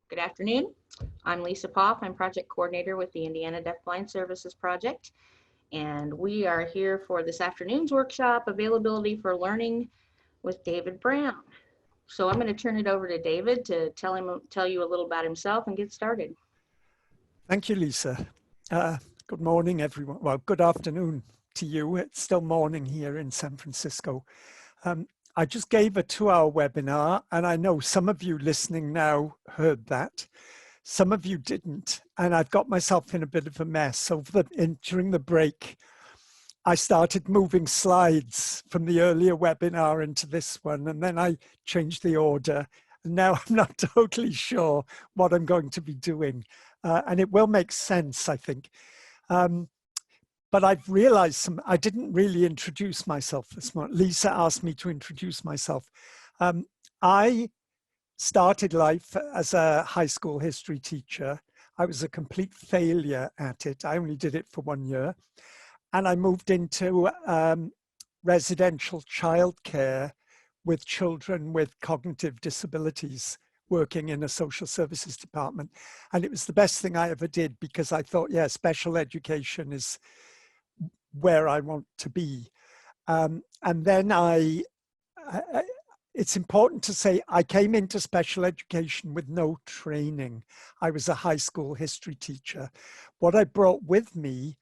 Good afternoon. I'm Lisa Poff. I'm project coordinator with the Indiana Deafblind Services Project, and we are here for this afternoon's workshop, Availability for Learning with David Brown. So I'm going to turn it over to David to tell you a little about himself and get started. Thank you, Lisa. Good morning, everyone. Well, good afternoon to you. It's still morning here in San Francisco. I just gave a 2-hour webinar, and I know some of you listening now heard that. Some of you didn't, and I've got myself in a bit of a mess. So during the break, I started moving slides from the earlier webinar into this one, and then I changed the order. And now I'm not totally sure what I'm going to be doing, and it will make sense, I think. But I've realized I didn't really introduce myself this morning. Lisa asked me to introduce myself. I started life as a high school history teacher. I was a complete failure at it. I only did it for 1 year. And I moved into residential childcare with children with cognitive disabilities, working in a social services department. And it was the best thing I ever did, because I thought, yeah, special education is where I want to be. And then it's important to say I came into special education with no training. I was a high school history teacher. What I brought with me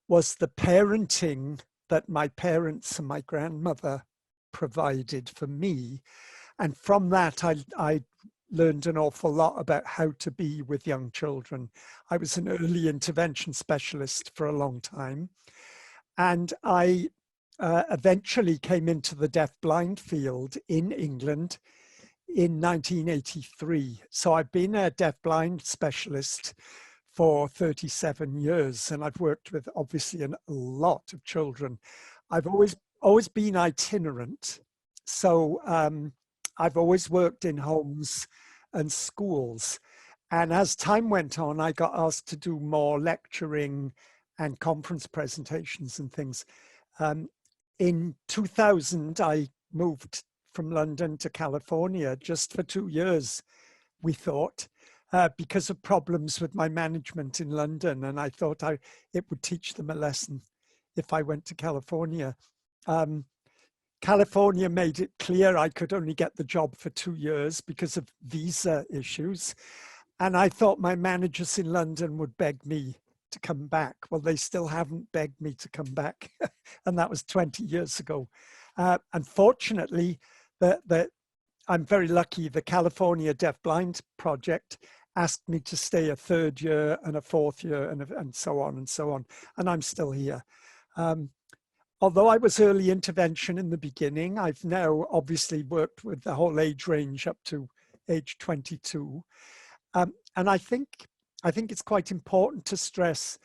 was the parenting that my parents and my grandmother provided for me. And from that, I learned an awful lot about how to be with young children. I was an early intervention specialist for a long time. And I eventually came into the deaf-blind field in England in 1983. So I've been a deaf-blind specialist for 37 years, and I've worked with obviously a lot of children. I've always been itinerant. So I've always worked in homes and schools. And as time went on, I got asked to do more lecturing and conference presentations and things. In 2000, I moved from London to California just for 2 years, we thought, because of problems with my management in London. And I thought it would teach them a lesson if I went to California. California made it clear I could only get the job for 2 years because of visa issues. And I thought my managers in London would beg me to come back. Well, they still haven't begged me to come back. And that was 20 years ago. Unfortunately, I'm very lucky. The California Deaf-Blind Project asked me to stay a 3rd year and a 4th year and so on and so on. And I'm still here. Although I was early intervention in the beginning, I've now obviously worked with the whole age range up to age 22. And I think it's quite important to stress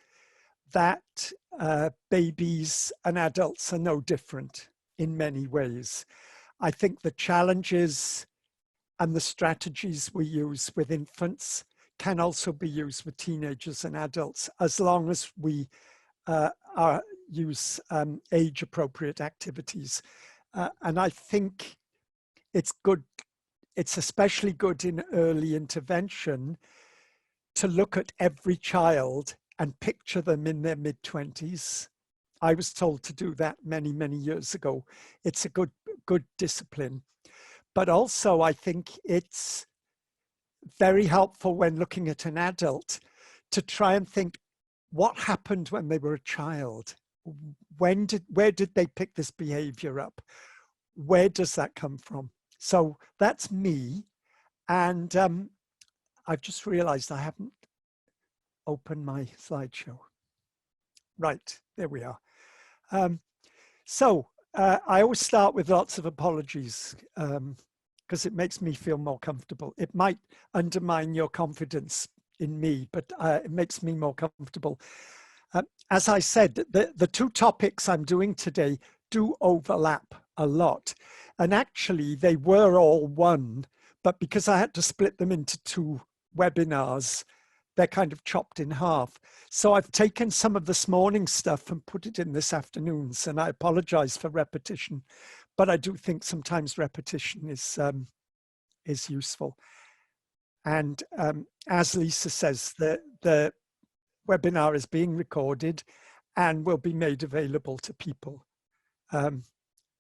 that babies and adults are no different in many ways. I think the challenges and the strategies we use with infants can also be used with teenagers and adults, as long as we use age-appropriate activities. And I think it's good. It's especially good in early intervention to look at every child and picture them in their mid-20s. I was told to do that many, many years ago. It's a good discipline. But also, I think it's very helpful when looking at an adult to try and think, what happened when they were a child? Where did they pick this behavior up? Where does that come from? So that's me. And I've just realized I haven't opened my slideshow. Right, there we are. I always start with lots of apologies because it makes me feel more comfortable. It might undermine your confidence in me, but it makes me more comfortable. As I said, the 2 topics I'm doing today do overlap a lot. And actually, they were all one, but because I had to split them into 2 webinars, they're kind of chopped in half. So I've taken some of this morning's stuff and put it in this afternoon's, and I apologize for repetition, but I do think sometimes repetition is useful. And as Lisa says, the webinar is being recorded and will be made available to people.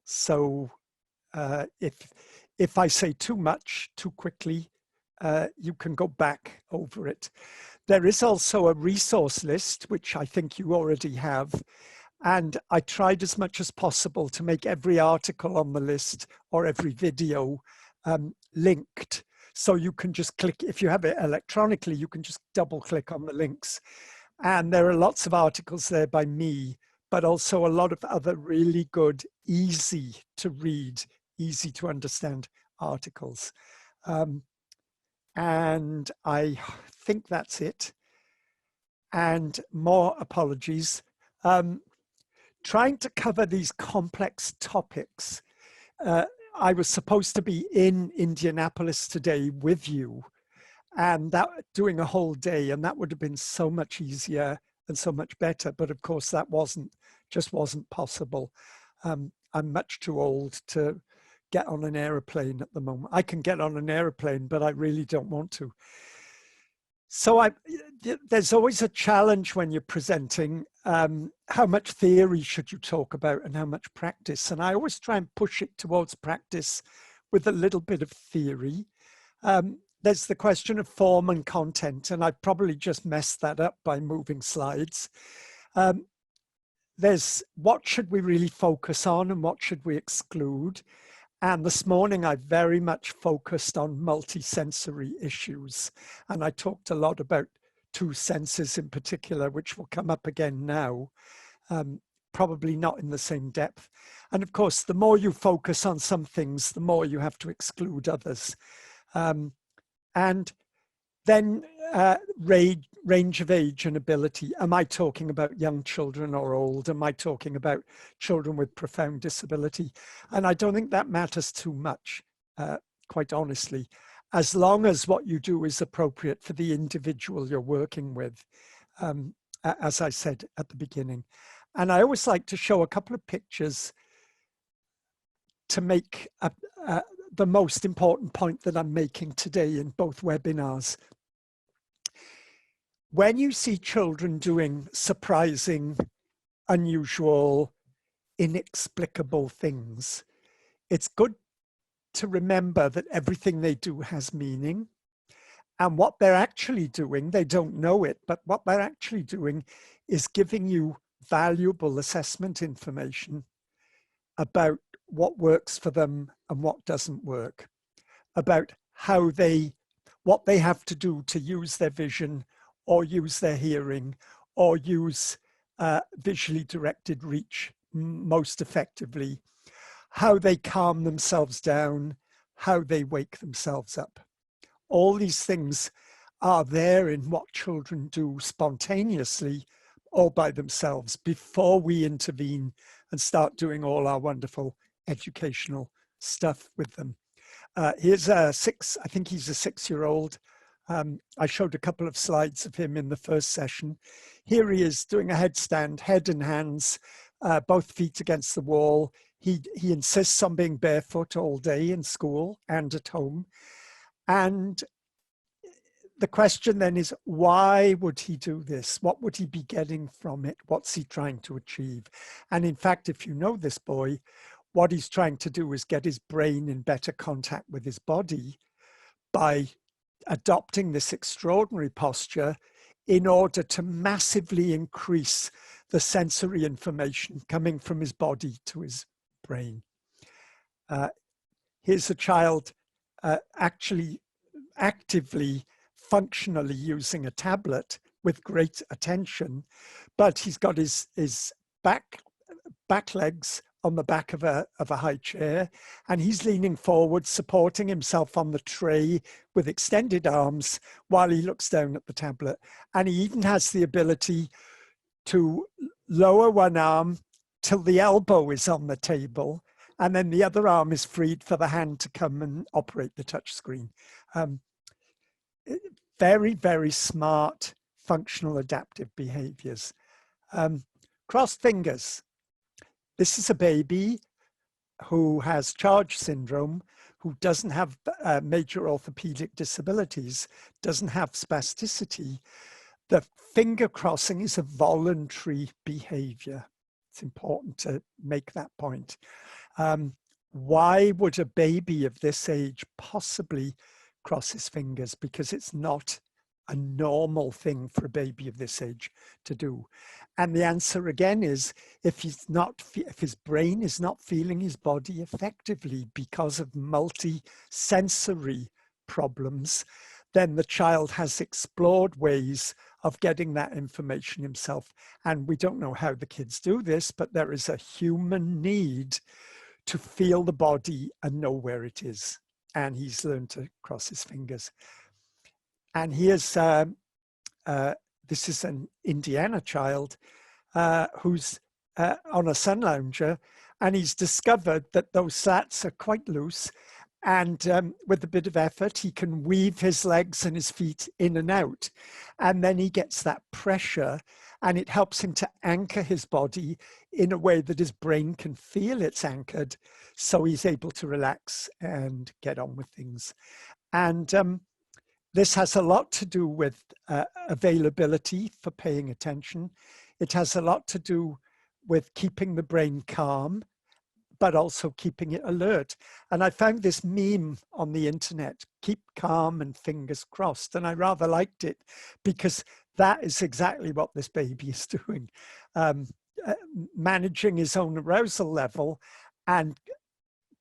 So if I say too much too quickly, you can go back over it. There is also a resource list, which I think you already have. And I tried as much as possible to make every article on the list or every video linked. So you can just click, if you have it electronically, you can just double click on the links. And there are lots of articles there by me, but also a lot of other really good, easy to read, easy to understand articles. And I think that's it. And more apologies. Trying to cover these complex topics. I was supposed to be in Indianapolis today with you, and that doing a whole day, and that would have been so much easier and so much better. But of course, that just wasn't possible. I'm much too old to get on an airplane at the moment. I can get on an airplane, but I really don't want to. So there's always a challenge when you're presenting. How much theory should you talk about and how much practice? And I always try and push it towards practice with a little bit of theory. There's the question of form and content, and I probably just messed that up by moving slides. There's what should we really focus on and what should we exclude? And this morning, I very much focused on multisensory issues. And I talked a lot about two senses in particular, which will come up again now, probably not in the same depth. And of course, the more you focus on some things, the more you have to exclude others. And then range of age and ability. Am I talking about young children or old? Am I talking about children with profound disability? And I don't think that matters too much, quite honestly, as long as what you do is appropriate for the individual you're working with, as I said at the beginning. And I always like to show a couple of pictures to make the most important point that I'm making today in both webinars. When you see children doing surprising, unusual, inexplicable things, it's good to remember that everything they do has meaning. And what they're actually doing, they don't know it, but what they're actually doing is giving you valuable assessment information about what works for them and what doesn't work, about what they have to do to use their vision or use their hearing or use visually directed reach most effectively, how they calm themselves down, how they wake themselves up. All these things are there in what children do spontaneously or by themselves before we intervene and start doing all our wonderful educational stuff with them. Here's I think he's a 6-year-old. I showed a couple of slides of him in the first session. Here he is doing a headstand, head and hands, both feet against the wall. He insists on being barefoot all day in school and at home. And the question then is, why would he do this? What would he be getting from it? What's he trying to achieve? And in fact, if you know this boy, what he's trying to do is get his brain in better contact with his body by adopting this extraordinary posture in order to massively increase the sensory information coming from his body to his brain. Here's a child actually actively, functionally using a tablet with great attention, but he's got his back legs on the back of a high chair, and he's leaning forward, supporting himself on the tray with extended arms while he looks down at the tablet. And he even has the ability to lower one arm till the elbow is on the table, and then the other arm is freed for the hand to come and operate the touch screen. very, very smart functional adaptive behaviors. Crossed fingers. This is a baby who has Charge syndrome, who doesn't have major orthopedic disabilities, doesn't have spasticity. The finger crossing is a voluntary behavior. It's important to make that point. Why would a baby of this age possibly cross his fingers? Because it's not a normal thing for a baby of this age to do. And the answer again is, if his brain is not feeling his body effectively because of multi-sensory problems, then the child has explored ways of getting that information himself. And we don't know how the kids do this, but there is a human need to feel the body and know where it is. And he's learned to cross his fingers. And here's, this is an Indiana child who's on a sun lounger, and he's discovered that those slats are quite loose. And with a bit of effort, he can weave his legs and his feet in and out. And then he gets that pressure, and it helps him to anchor his body in a way that his brain can feel it's anchored. So he's able to relax and get on with things. And this has a lot to do with availability for paying attention. It has a lot to do with keeping the brain calm, but also keeping it alert. And I found this meme on the internet, keep calm and fingers crossed. And I rather liked it because that is exactly what this baby is doing. Managing his own arousal level and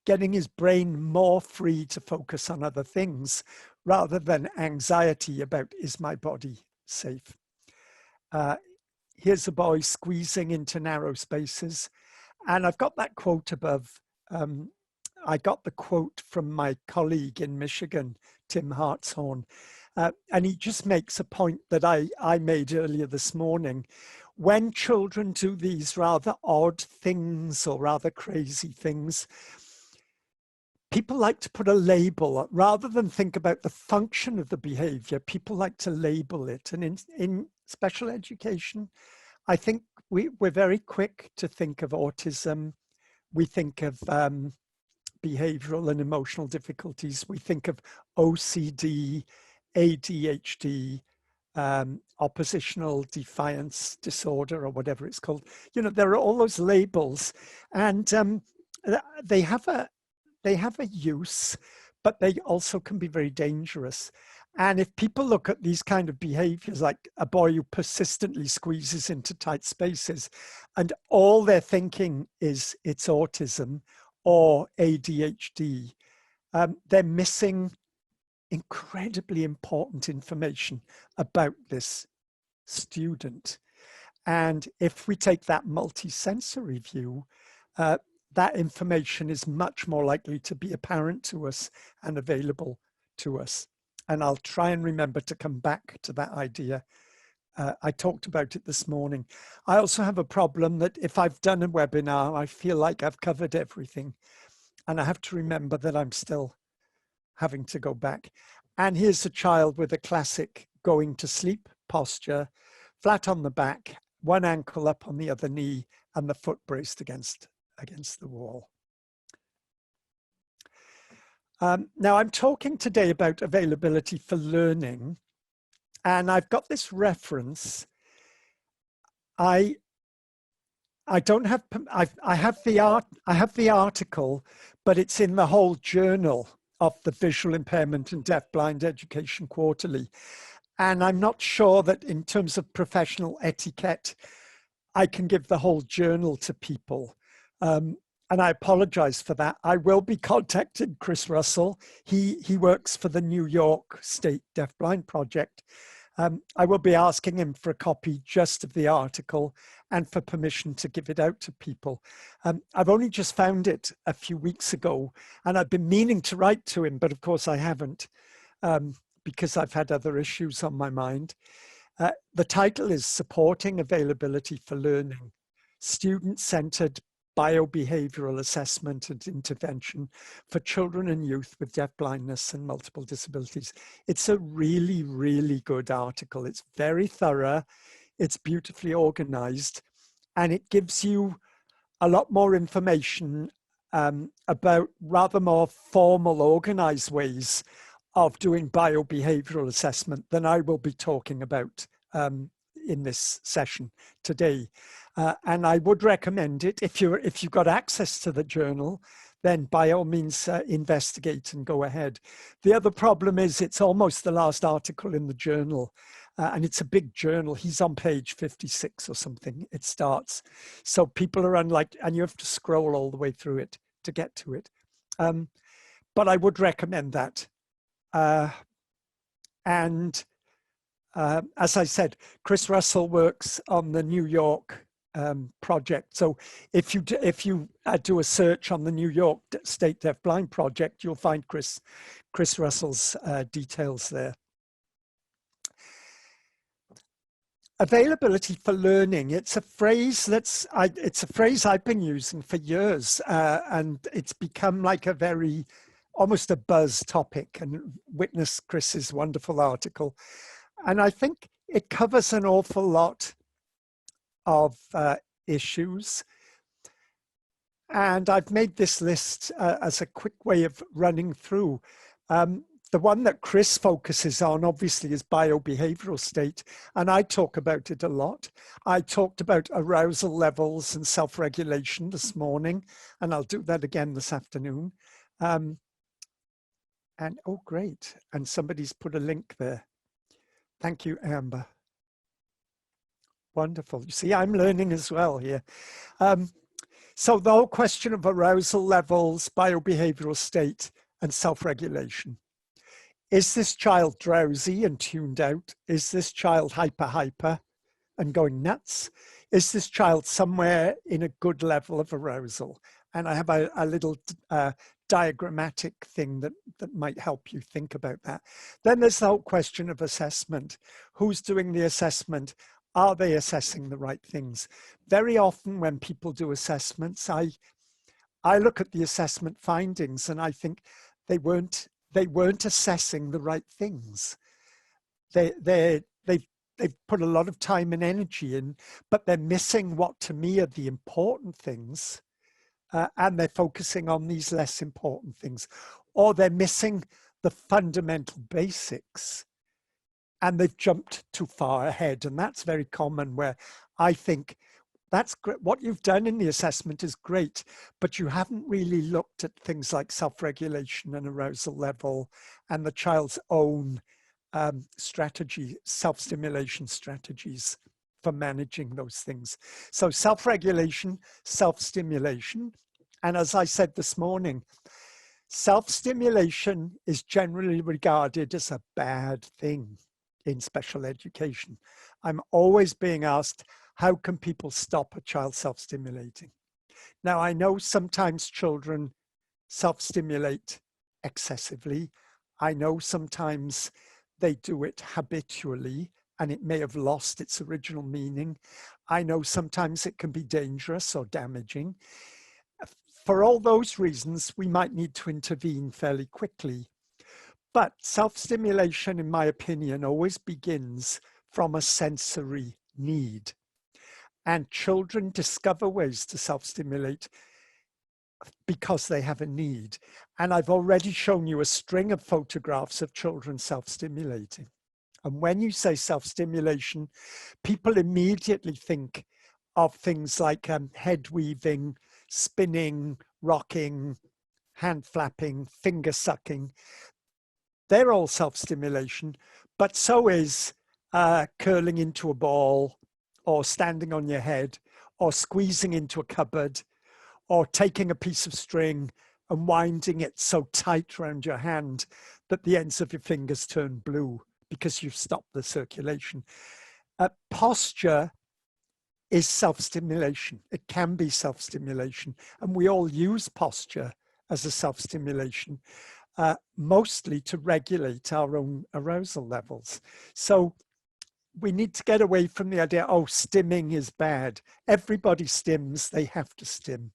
getting his brain more free to focus on other things rather than anxiety about, is my body safe? Here's a boy squeezing into narrow spaces. And I've got that quote above. I got the quote from my colleague in Michigan, Tim Hartshorn. And he just makes a point that I made earlier this morning. When children do these rather odd things or rather crazy things, people like to put a label, rather than think about the function of the behavior, people like to label it. And in special education, I think we're very quick to think of autism. We think of behavioral and emotional difficulties. We think of OCD, ADHD, oppositional defiance disorder, or whatever it's called. You know, there are all those labels, and they have a use, but they also can be very dangerous. And if people look at these kind of behaviors, like a boy who persistently squeezes into tight spaces, and all they're thinking is it's autism or ADHD, they're missing incredibly important information about this student. And if we take that multisensory view, that information is much more likely to be apparent to us and available to us. And I'll try and remember to come back to that idea. I talked about it this morning. I also have a problem that if I've done a webinar, I feel like I've covered everything. And I have to remember that I'm still having to go back. And here's a child with a classic going to sleep posture, flat on the back, one ankle up on the other knee, and the foot braced against the wall. Now I'm talking today about availability for learning, and I've got this reference. I don't have, I have the article, but it's in the whole journal of the Visual Impairment and Deafblind Education Quarterly. And I'm not sure that in terms of professional etiquette, I can give the whole journal to people. And I apologize for that. I will be contacting Chris Russell. He works for the New York State Deafblind Project. I will be asking him for a copy just of the article and for permission to give it out to people. I've only just found it a few weeks ago, and I've been meaning to write to him, but of course I haven't, because I've had other issues on my mind. The title is Supporting Availability for Learning, Student-Centered biobehavioral assessment and intervention for children and youth with deafblindness and multiple disabilities. It's a really, really good article. It's very thorough, it's beautifully organized, and it gives you a lot more information about rather more formal, organized ways of doing biobehavioral assessment than I will be talking about in this session today. And I would recommend it. If you've got access to the journal, then by all means investigate and go ahead. The other problem is it's almost the last article in the journal, and it's a big journal. He's on page 56 or something, it starts. So people are unlike, and you have to scroll all the way through it to get to it. But I would recommend that. And as I said, Chris Russell works on the New York project. So if you do a search on the New York State Deafblind Project, you'll find Chris Russell's details there. Availability for learning. It's a phrase I've been using for years, and it's become like a very almost a buzz topic. And witness Chris's wonderful article. And I think it covers an awful lot of issues. And I've made this list as a quick way of running through. The one that Chris focuses on, obviously, is biobehavioral state. And I talk about it a lot. I talked about arousal levels and self-regulation this morning, and I'll do that again this afternoon. And oh, great. And somebody's put a link there. Thank you, Amber. Wonderful. You see, I'm learning as well here. So the whole question of arousal levels, biobehavioral state, and self-regulation. Is this child drowsy and tuned out? Is this child hyper and going nuts? Is this child somewhere in a good level of arousal? And I have a little diagrammatic thing that might help you think about that. Then there's the whole question of assessment. Who's doing the assessment? Are they assessing the right things? Very often when people do assessments, I look at the assessment findings and I think they weren't assessing the right things. They've put a lot of time and energy in, but they're missing what to me are the important things. And they're focusing on these less important things, or they're missing the fundamental basics and they've jumped too far ahead. And that's very common, where I think that's great. What you've done in the assessment is great, but you haven't really looked at things like self-regulation and arousal level and the child's own strategy, self-stimulation strategies for managing those things. So self-regulation, self-stimulation. And as I said this morning, self-stimulation is generally regarded as a bad thing in special education. I'm always being asked, how can people stop a child self-stimulating? Now, I know sometimes children self-stimulate excessively. I know sometimes they do it habitually and it may have lost its original meaning. I know sometimes it can be dangerous or damaging. For all those reasons, we might need to intervene fairly quickly. But self-stimulation, in my opinion, always begins from a sensory need. And children discover ways to self-stimulate because they have a need. And I've already shown you a string of photographs of children self-stimulating. And when you say self-stimulation, people immediately think of things like head weaving, spinning, rocking, hand flapping, finger sucking. They're all self-stimulation, but so is curling into a ball, or standing on your head, or squeezing into a cupboard, or taking a piece of string and winding it so tight around your hand that the ends of your fingers turn blue because you've stopped the circulation. Posture is self-stimulation. It can be self-stimulation, and we all use posture as a self-stimulation, mostly to regulate our own arousal levels. So we need to get away from the idea, oh, stimming is bad. Everybody stims, they have to stim.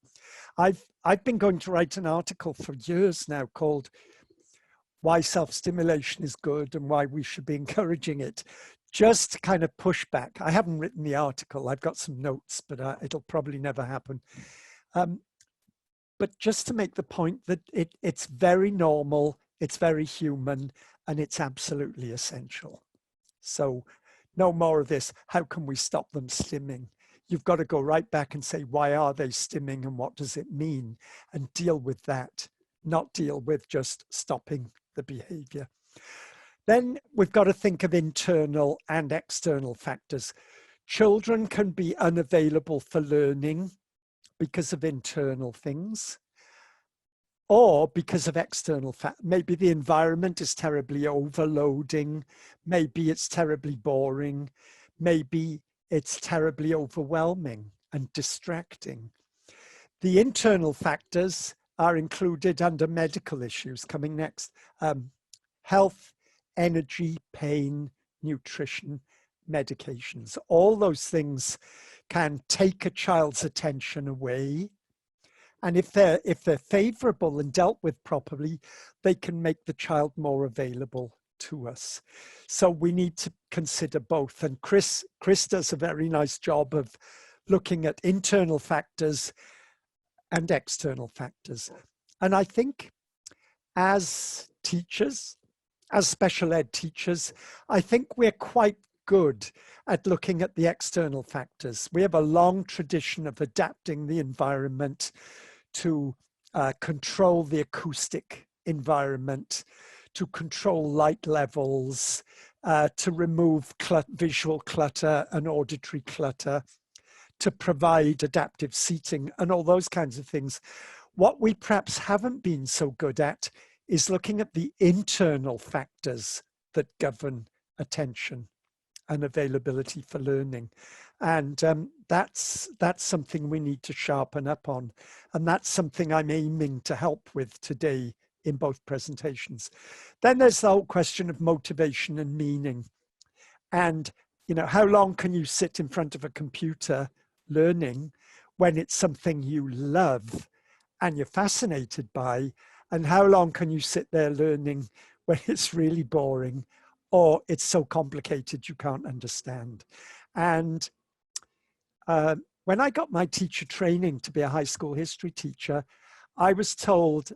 I've been going to write an article for years now called Why Self-Stimulation is Good and Why We Should Be Encouraging It. Just to kind of push back. I haven't written the article. I've got some notes, but it'll probably never happen. But just to make the point that it's very normal, it's very human, and it's absolutely essential. So no more of this. How can we stop them stimming? You've got to go right back and say, why are they stimming and what does it mean? And deal with that, not deal with just stopping the behavior. Then we've got to think of internal and external factors. Children can be unavailable for learning because of internal things or because of external factors. Maybe the environment is terribly overloading. Maybe it's terribly boring. Maybe it's terribly overwhelming and distracting. The internal factors are included under medical issues coming next. Health, energy, pain, nutrition, medications. All those things can take a child's attention away. And if they're favorable and dealt with properly, they can make the child more available to us. So we need to consider both. And Chris does a very nice job of looking at internal factors and external factors. And I think as teachers, as special ed teachers, I think we're quite good at looking at the external factors. We have a long tradition of adapting the environment to control the acoustic environment, to control light levels, to remove visual clutter and auditory clutter, to provide adaptive seating and all those kinds of things. What we perhaps haven't been so good at is looking at the internal factors that govern attention and availability for learning. And that's something we need to sharpen up on. And that's something I'm aiming to help with today in both presentations. Then there's the whole question of motivation and meaning. And, you know, how long can you sit in front of a computer learning when it's something you love and you're fascinated by? And how long can you sit there learning when it's really boring or it's so complicated you can't understand? And when I got my teacher training to be a high school history teacher, I was told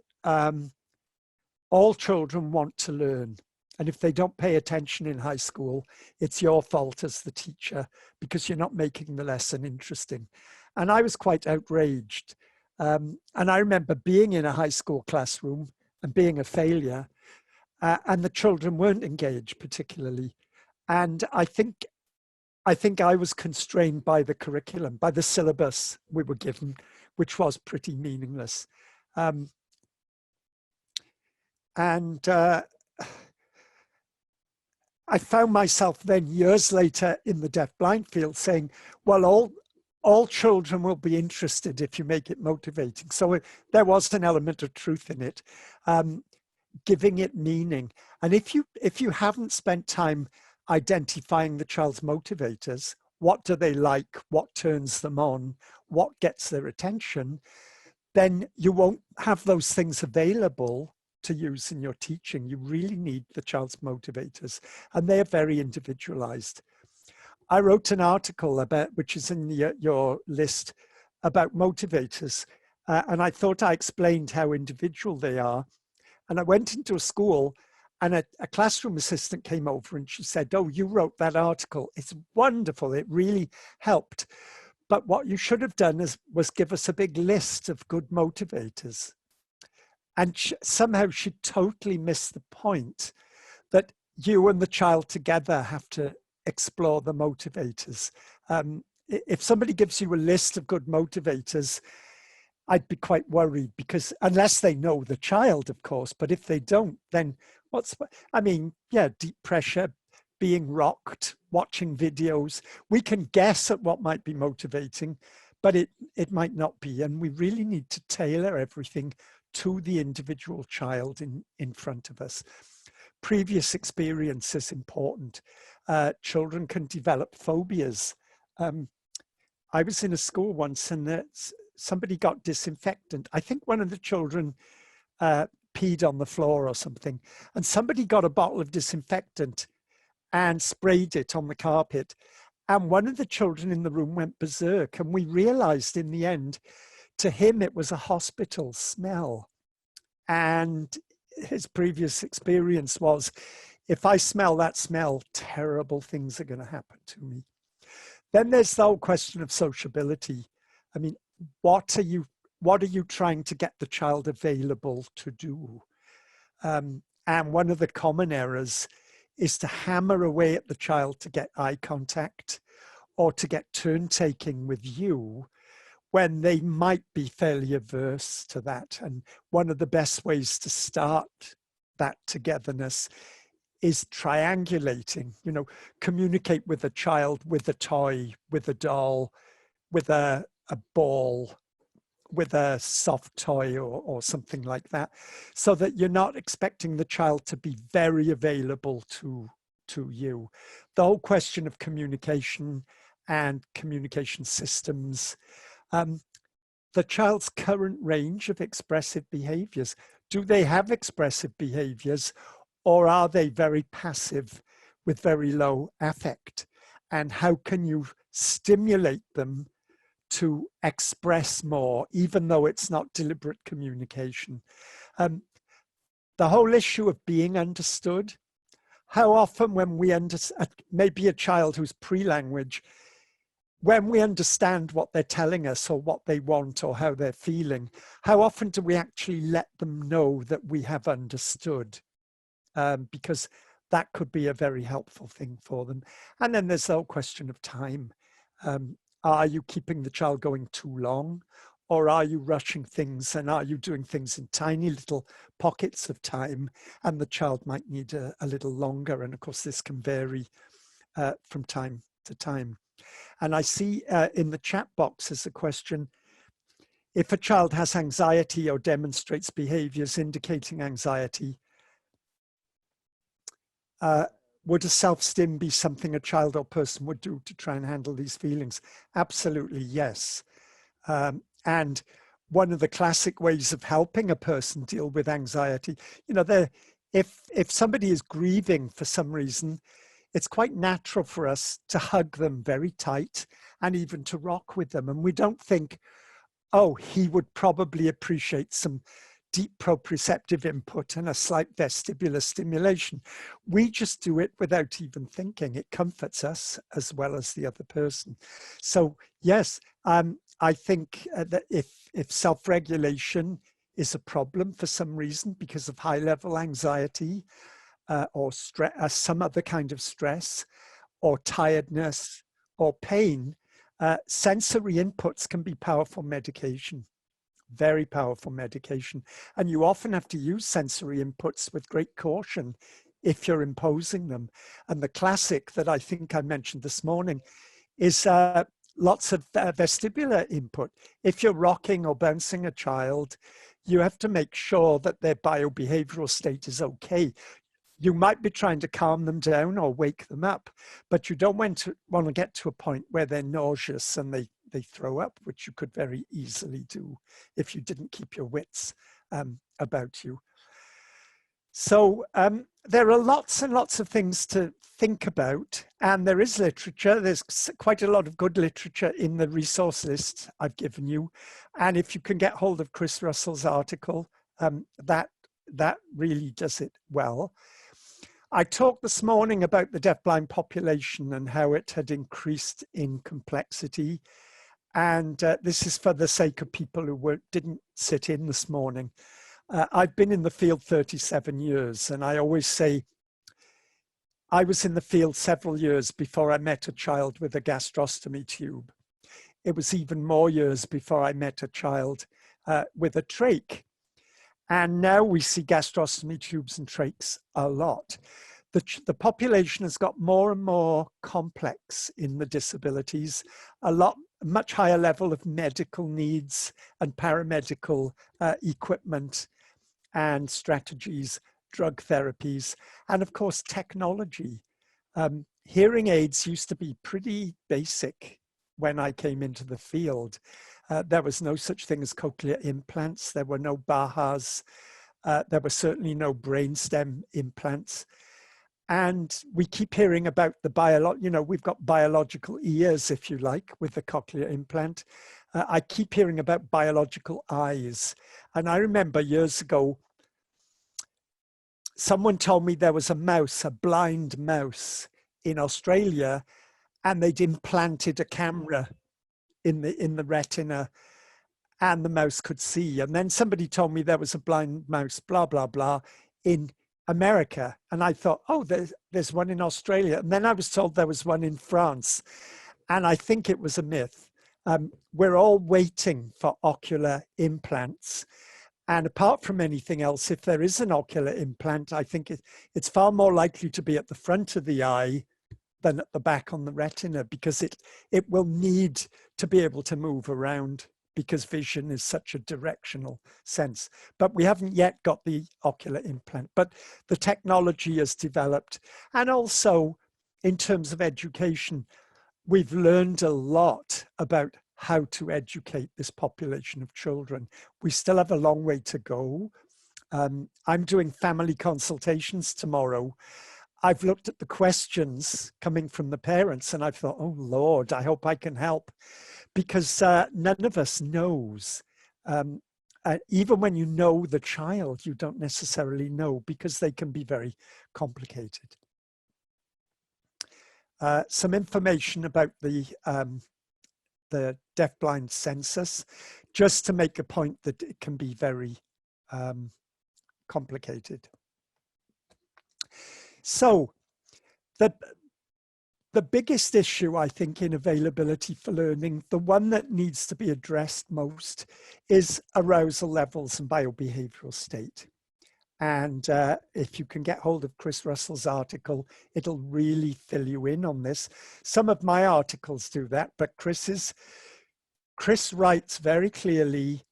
all children want to learn. And if they don't pay attention in high school, it's your fault as the teacher because you're not making the lesson interesting. And I was quite outraged. And I remember being in a high school classroom and being a failure, and the children weren't engaged particularly. And I think I was constrained by the curriculum, by the syllabus we were given, which was pretty meaningless. I found myself then years later in the deafblind field saying, well, all children will be interested if you make it motivating. So there was an element of truth in it, giving it meaning. And if you haven't spent time identifying the child's motivators, what do they like, what turns them on, what gets their attention, then you won't have those things available to use in your teaching. You really need the child's motivators, and they're very individualized. I wrote an article about, which is in your list, about motivators, and I thought I explained how individual they are. And I went into a school and a classroom assistant came over and she said, oh, you wrote that article. It's wonderful. It really helped. But what you should have done was give us a big list of good motivators. And somehow she totally missed the point that you and the child together have to explore the motivators. If somebody gives you a list of good motivators, I'd be quite worried because unless they know the child, of course, but if they don't, then deep pressure, being rocked, watching videos, we can guess at what might be motivating, but it might not be. And we really need to tailor everything to the individual child in front of us. Previous experience is important. Children can develop phobias. I was in a school once and somebody got disinfectant. I think one of the children peed on the floor or something, and somebody got a bottle of disinfectant and sprayed it on the carpet. And one of the children in the room went berserk. And we realized in the end, to him, it was a hospital smell. And his previous experience was, if I smell that smell, terrible things are going to happen to me. Then there's the whole question of sociability. I mean, what are you trying to get the child available to do? And one of the common errors is to hammer away at the child to get eye contact or to get turn taking with you when they might be fairly averse to that. And one of the best ways to start that togetherness is triangulating, communicate with a child, with a toy, with a doll, with a ball, with a soft toy or something like that, so that you're not expecting the child to be very available to you. The whole question of communication and communication systems, the child's current range of expressive behaviors. Do they have expressive behaviors, or are they very passive with very low affect? And how can you stimulate them to express more, even though it's not deliberate communication? The whole issue of being understood. How often when we understand, maybe a child who's pre-language, when we understand what they're telling us or what they want or how they're feeling, how often do we actually let them know that we have understood? Because that could be a very helpful thing for them. And then there's the whole question of time. Are you keeping the child going too long? Or are you rushing things, and are you doing things in tiny little pockets of time, and the child might need a little longer? And of course, this can vary from time to time. And I see in the chat box is a question: if a child has anxiety or demonstrates behaviors indicating anxiety, would a self-stim be something a child or person would do to try and handle these feelings? Absolutely, yes. And one of the classic ways of helping a person deal with anxiety, if somebody is grieving for some reason, it's quite natural for us to hug them very tight and even to rock with them. And we don't think, oh, he would probably appreciate some deep proprioceptive input and a slight vestibular stimulation. We just do it without even thinking. It comforts us as well as the other person. So yes, I think that if self-regulation is a problem for some reason because of high-level anxiety or stress, some other kind of stress, or tiredness or pain, sensory inputs can be powerful medication. Very powerful medication. And you often have to use sensory inputs with great caution if you're imposing them. And the classic that I think I mentioned this morning is lots of vestibular input. If you're rocking or bouncing a child, you have to make sure that their biobehavioral state is okay. You might be trying to calm them down or wake them up, but you don't want to get to a point where they're nauseous and they throw up, which you could very easily do if you didn't keep your wits about you. So there are lots and lots of things to think about, and there is literature. There's quite a lot of good literature in the resource list I've given you. And if you can get hold of Chris Russell's article, that really does it well. I talked this morning about the deafblind population and how it had increased in complexity. And this is for the sake of people who didn't sit in this morning. I've been in the field 37 years, and I always say I was in the field several years before I met a child with a gastrostomy tube. It was even more years before I met a child with a trach. And now we see gastrostomy tubes and trachs a lot. The population has got more and more complex in the disabilities, much higher level of medical needs and paramedical equipment and strategies, drug therapies, and of course, technology. Hearing aids used to be pretty basic when I came into the field. There was no such thing as cochlear implants. There were no Bahas. There were certainly no brainstem implants. And we keep hearing about the we've got biological ears, if you like, with the cochlear implant. I keep hearing about biological eyes. And I remember years ago, someone told me there was a mouse, a blind mouse in Australia, and they'd implanted a camera in the retina, and the mouse could see. And then somebody told me there was a blind mouse, blah, blah, blah, in America. And I thought, oh, there's one in Australia. And then I was told there was one in France. And I think it was a myth. We're all waiting for ocular implants. And apart from anything else, if there is an ocular implant, I think it's far more likely to be at the front of the eye than at the back on the retina, because it will need to be able to move around, because vision is such a directional sense. But we haven't yet got the ocular implant, but the technology has developed. And also in terms of education, we've learned a lot about how to educate this population of children. We still have a long way to go. I'm doing family consultations tomorrow. I've looked at the questions coming from the parents and I've thought, oh Lord, I hope I can help, because none of us knows. Even when you know the child, you don't necessarily know, because they can be very complicated. Some information about the deafblind census, just to make a point that it can be very complicated. So the biggest issue, I think, in availability for learning, the one that needs to be addressed most, is arousal levels and biobehavioral state. And if you can get hold of Chris Russell's article, it'll really fill you in on this. Some of my articles do that, but Chris writes very clearly,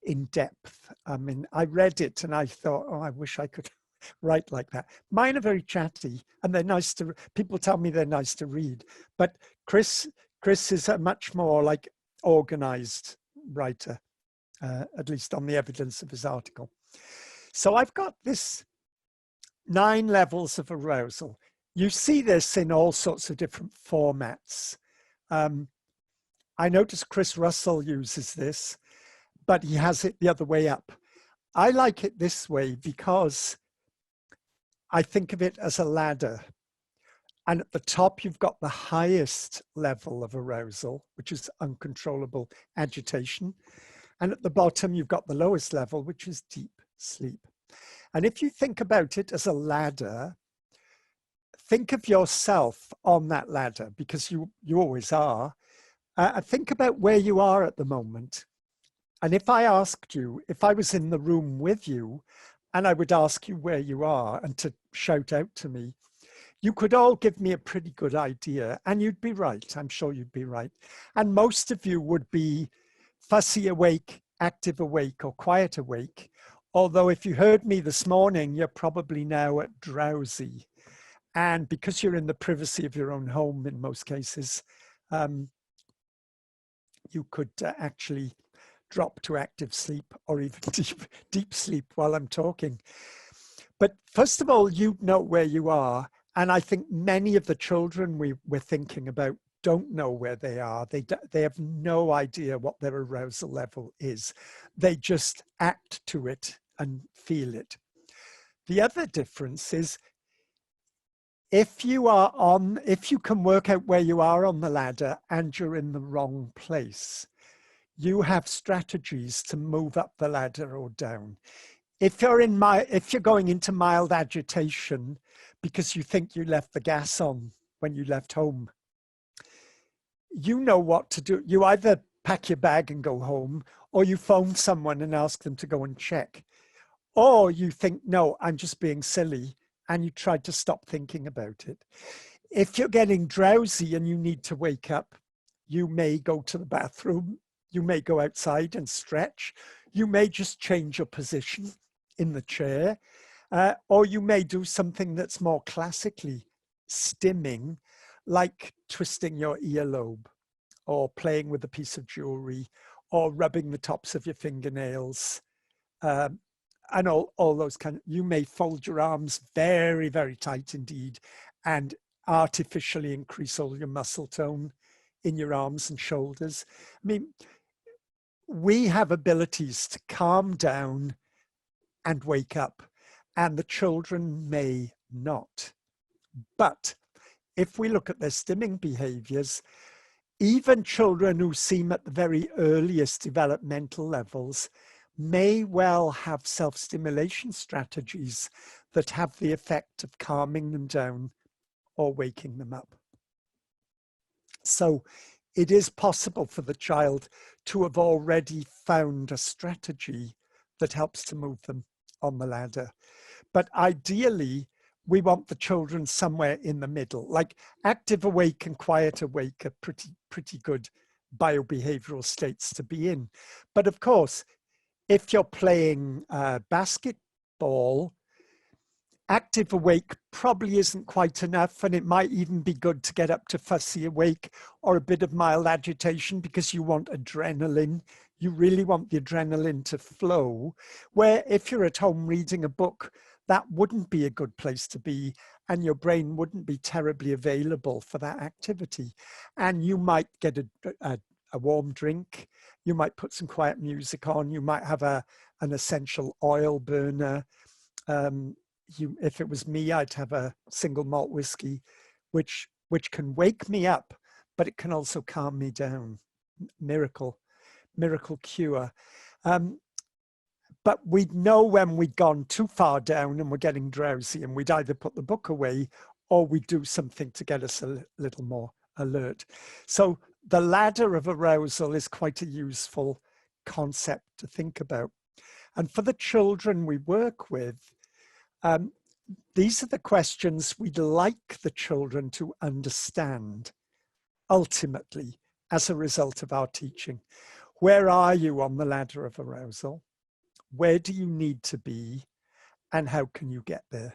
in depth. I mean, I read it and I thought, oh, I wish I could write like that. Mine are very chatty and they're nice to, people tell me they're nice to read, but Chris is a much more like organized writer, at least on the evidence of his article. So I've got this 9 levels of arousal. You see this in all sorts of different formats. I notice Chris Russell uses this, but he has it the other way up. I like it this way because I think of it as a ladder. And at the top, you've got the highest level of arousal, which is uncontrollable agitation. And at the bottom, you've got the lowest level, which is deep sleep. And if you think about it as a ladder, think of yourself on that ladder, because you always are. Think about where you are at the moment. And if I asked you, if I was in the room with you, and I would ask you where you are and to shout out to me, you could all give me a pretty good idea, and you'd be right. I'm sure you'd be right. And most of you would be fussy awake, active awake, or quiet awake. Although if you heard me this morning, you're probably now at drowsy. And because you're in the privacy of your own home in most cases, you could actually drop to active sleep or even deep sleep while I'm talking. But first of all, you know where you are. And I think many of the children we're thinking about don't know where they are. They have no idea what their arousal level is. They just act to it and feel it. The other difference is if you can work out where you are on the ladder and you're in the wrong place, you have strategies to move up the ladder or down. If you're going into mild agitation because you think you left the gas on when you left home, you know what to do. You either pack your bag and go home, or you phone someone and ask them to go and check. Or you think, no, I'm just being silly, and you try to stop thinking about it. If you're getting drowsy and you need to wake up, you may go to the bathroom. You may go outside and stretch. You may just change your position in the chair, or you may do something that's more classically stimming, like twisting your earlobe or playing with a piece of jewelry, or rubbing the tops of your fingernails, um, and all those kind of, you may fold your arms very, very tight indeed, and artificially increase all your muscle tone in your arms and shoulders. I mean, we have abilities to calm down and wake up, and the children may not. But if we look at their stimming behaviors, even children who seem at the very earliest developmental levels may well have self-stimulation strategies that have the effect of calming them down or waking them up. So it is possible for the child to have already found a strategy that helps to move them on the ladder. But ideally, we want the children somewhere in the middle. Like active awake and quiet awake are pretty good biobehavioral states to be in. But of course, if you're playing basketball, active awake probably isn't quite enough, and it might even be good to get up to fussy awake or a bit of mild agitation, because you want adrenaline. You really want the adrenaline to flow, where if you're at home reading a book, that wouldn't be a good place to be, and your brain wouldn't be terribly available for that activity. And you might get a warm drink, you might put some quiet music on, you might have an essential oil burner. If it was me, I'd have a single malt whiskey, which can wake me up, but it can also calm me down. Miracle cure. But we'd know when we'd gone too far down and we're getting drowsy, and we'd either put the book away or we'd do something to get us a little more alert. So the ladder of arousal is quite a useful concept to think about. And for the children we work with, these are the questions we'd like the children to understand ultimately as a result of our teaching. Where are you on the ladder of arousal? Where do you need to be? And how can you get there?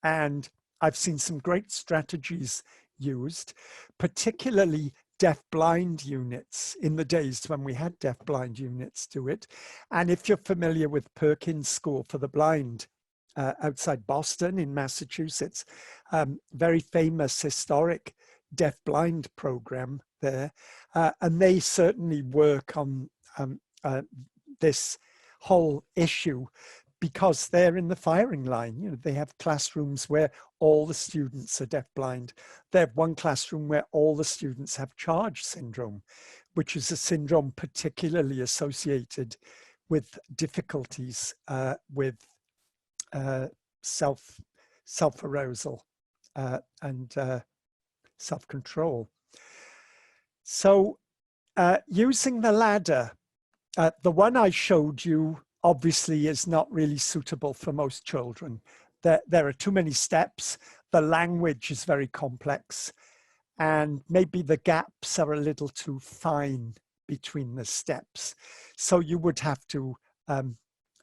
And I've seen some great strategies used, particularly deaf-blind units in the days when we had deaf-blind units do it. And if you're familiar with Perkins School for the Blind, outside Boston in Massachusetts, very famous historic deaf-blind program there. And they certainly work on this whole issue, because they're in the firing line. You know, they have classrooms where all the students are deafblind. They have one classroom where all the students have charge syndrome, which is a syndrome particularly associated with difficulties with self-arousal and self-control. So using the ladder, the one I showed you obviously is not really suitable for most children. There are too many steps. The language is very complex, and maybe the gaps are a little too fine between the steps. So you would have to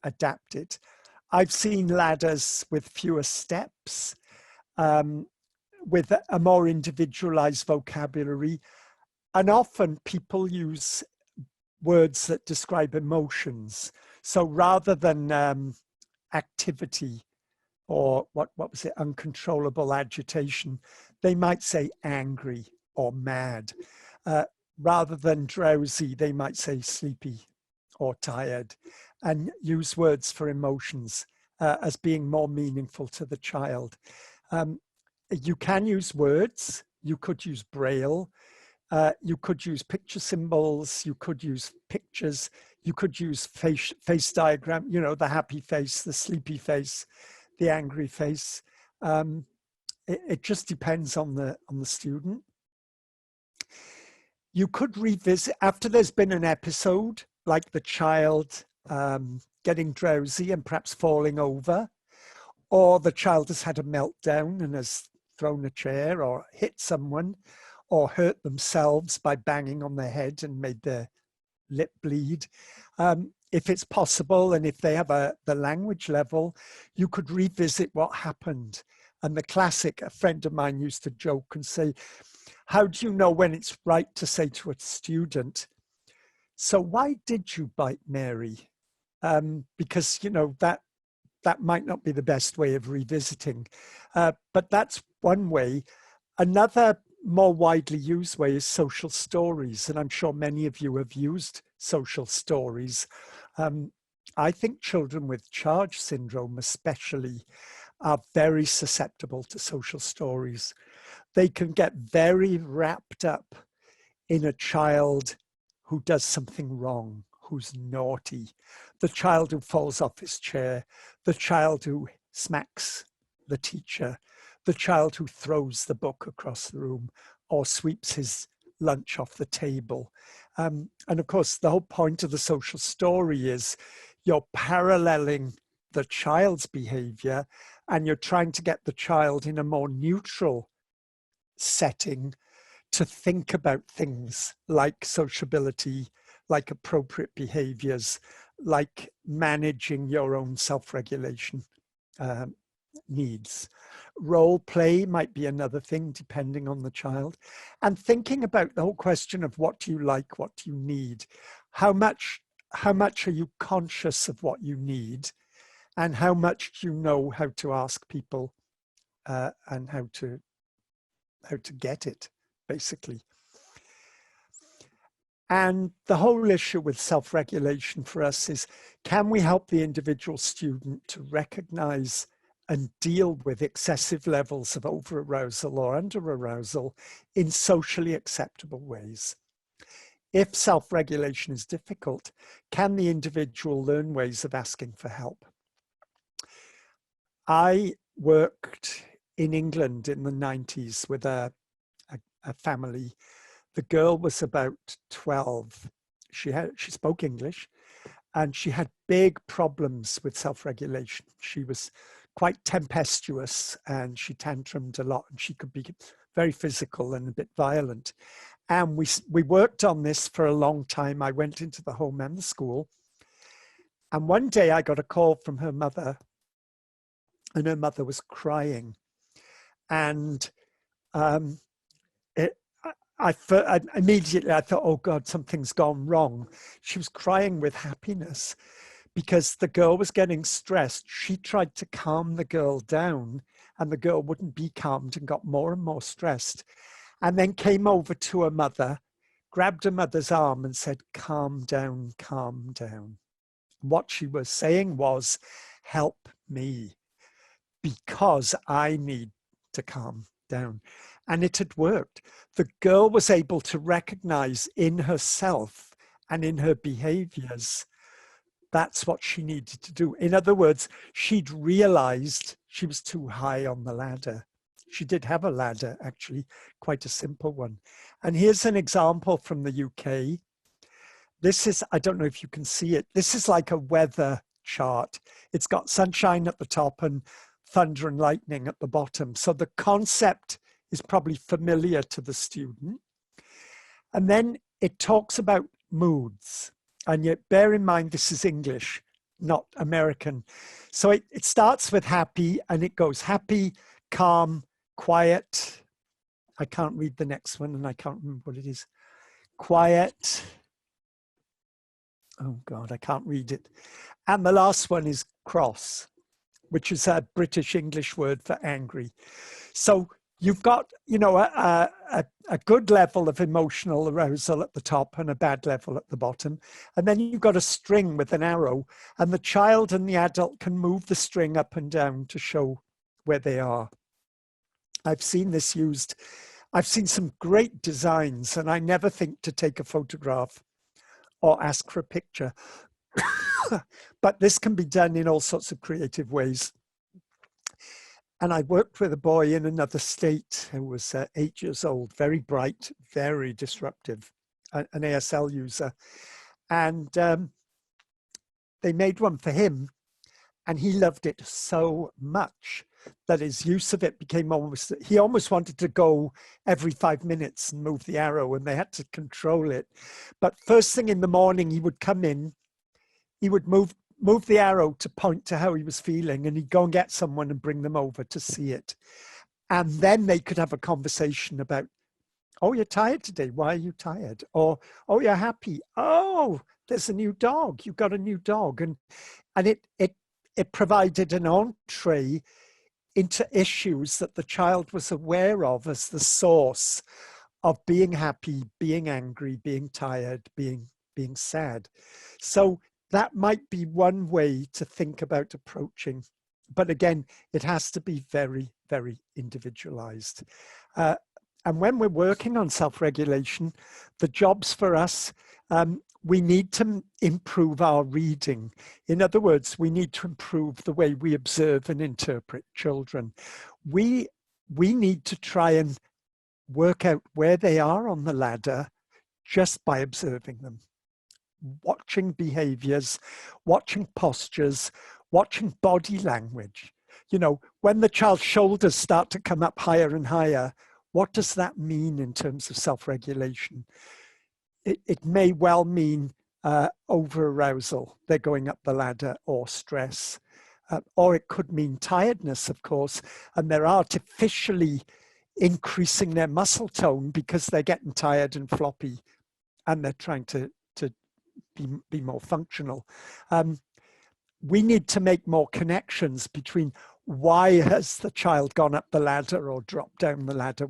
adapt it. I've seen ladders with fewer steps, with a more individualized vocabulary. And often people use words that describe emotions. So rather than activity or what was it, uncontrollable agitation, they might say angry or mad. Rather than drowsy, they might say sleepy or tired, and use words for emotions as being more meaningful to the child. You can use words, you could use Braille, you could use picture symbols, you could use pictures, you could use face diagram, you know, the happy face, the sleepy face, the angry face. It just depends on the student. You could revisit, after there's been an episode, like the child getting drowsy and perhaps falling over, or the child has had a meltdown and has thrown a chair or hit someone, or hurt themselves by banging on their head and made their lip bleed. If it's possible, and if they have the language level, you could revisit what happened. And the classic, a friend of mine used to joke and say, How do you know when it's right to say to a student, so why did you bite Mary? Because, you know, that might not be the best way of revisiting. But that's one way. Another more widely used way is social stories. And I'm sure many of you have used social stories. I think children with charge syndrome especially are very susceptible to social stories. They can get very wrapped up in a child who does something wrong, who's naughty, the child who falls off his chair, the child who smacks the teacher, the child who throws the book across the room or sweeps his lunch off the table. And of course, the whole point of the social story is you're paralleling the child's behavior and you're trying to get the child in a more neutral setting to think about things like sociability, like appropriate behaviors, like managing your own self-regulation needs. Role play might be another thing depending on the child. And thinking about the whole question of what do you like, what do you need? How much are you conscious of what you need? And how much do you know how to ask people and how to get it, basically. And the whole issue with self-regulation for us is, can we help the individual student to recognize and deal with excessive levels of over-arousal or under-arousal in socially acceptable ways? If self-regulation is difficult, can the individual learn ways of asking for help? I worked in England in the 90s with a family. The girl was about 12. She spoke English and she had big problems with self-regulation. She was quite tempestuous and she tantrumed a lot and she could be very physical and a bit violent. And we worked on this for a long time. I went into the home and the school. And one day I got a call from her mother and her mother was crying. And immediately I thought, oh God, something's gone wrong. She was crying with happiness because the girl was getting stressed. She tried to calm the girl down and the girl wouldn't be calmed and got more and more stressed. And then came over to her mother, grabbed her mother's arm and said, calm down, calm down. What she was saying was, help me because I need to calm down. And it had worked. The girl was able to recognize in herself and in her behaviors, that's what she needed to do. In other words, she'd realized she was too high on the ladder. She did have a ladder, actually, quite a simple one. And here's an example from the UK. This is, I don't know if you can see it. This is like a weather chart. It's got sunshine at the top and thunder and lightning at the bottom. So the concept is probably familiar to the student. And then it talks about moods. And yet bear in mind, this is English, not American. So it starts with happy and it goes happy, calm, quiet. I can't read the next one and I can't remember what it is. Quiet. Oh God, I can't read it. And the last one is cross, which is a British English word for angry. So you've got, you know, a good level of emotional arousal at the top and a bad level at the bottom. And then you've got a string with an arrow and the child and the adult can move the string up and down to show where they are. I've seen this used. I've seen some great designs and I never think to take a photograph or ask for a picture. But this can be done in all sorts of creative ways. And I worked with a boy in another state who was 8 years old, very bright, very disruptive, an ASL user. And they made one for him and he loved it so much that his use of it became almost, he almost wanted to go every 5 minutes and move the arrow and they had to control it. But first thing in the morning, he would come in, he would move the arrow to point to how he was feeling and he'd go and get someone and bring them over to see it. And then they could have a conversation about, Oh, you're tired today. Why are you tired? Or, oh, you're happy. Oh, there's a new dog. You got a new dog. And it provided an entree into issues that the child was aware of as the source of being happy, being angry, being tired, being sad. So that might be one way to think about approaching. But again, it has to be very, very individualized. And when we're working on self-regulation, the jobs for us, we need to improve our reading. In other words, we need to improve the way we observe and interpret children. We need to try and work out where they are on the ladder just by observing them, watching behaviors, watching postures, watching body language. You know, when the child's shoulders start to come up higher and higher, what does that mean in terms of self-regulation? It may well mean over-arousal, they're going up the ladder, or stress. Or it could mean tiredness, of course, and they're artificially increasing their muscle tone because they're getting tired and floppy and they're trying to be more functional. We need to make more connections between why has the child gone up the ladder or dropped down the ladder?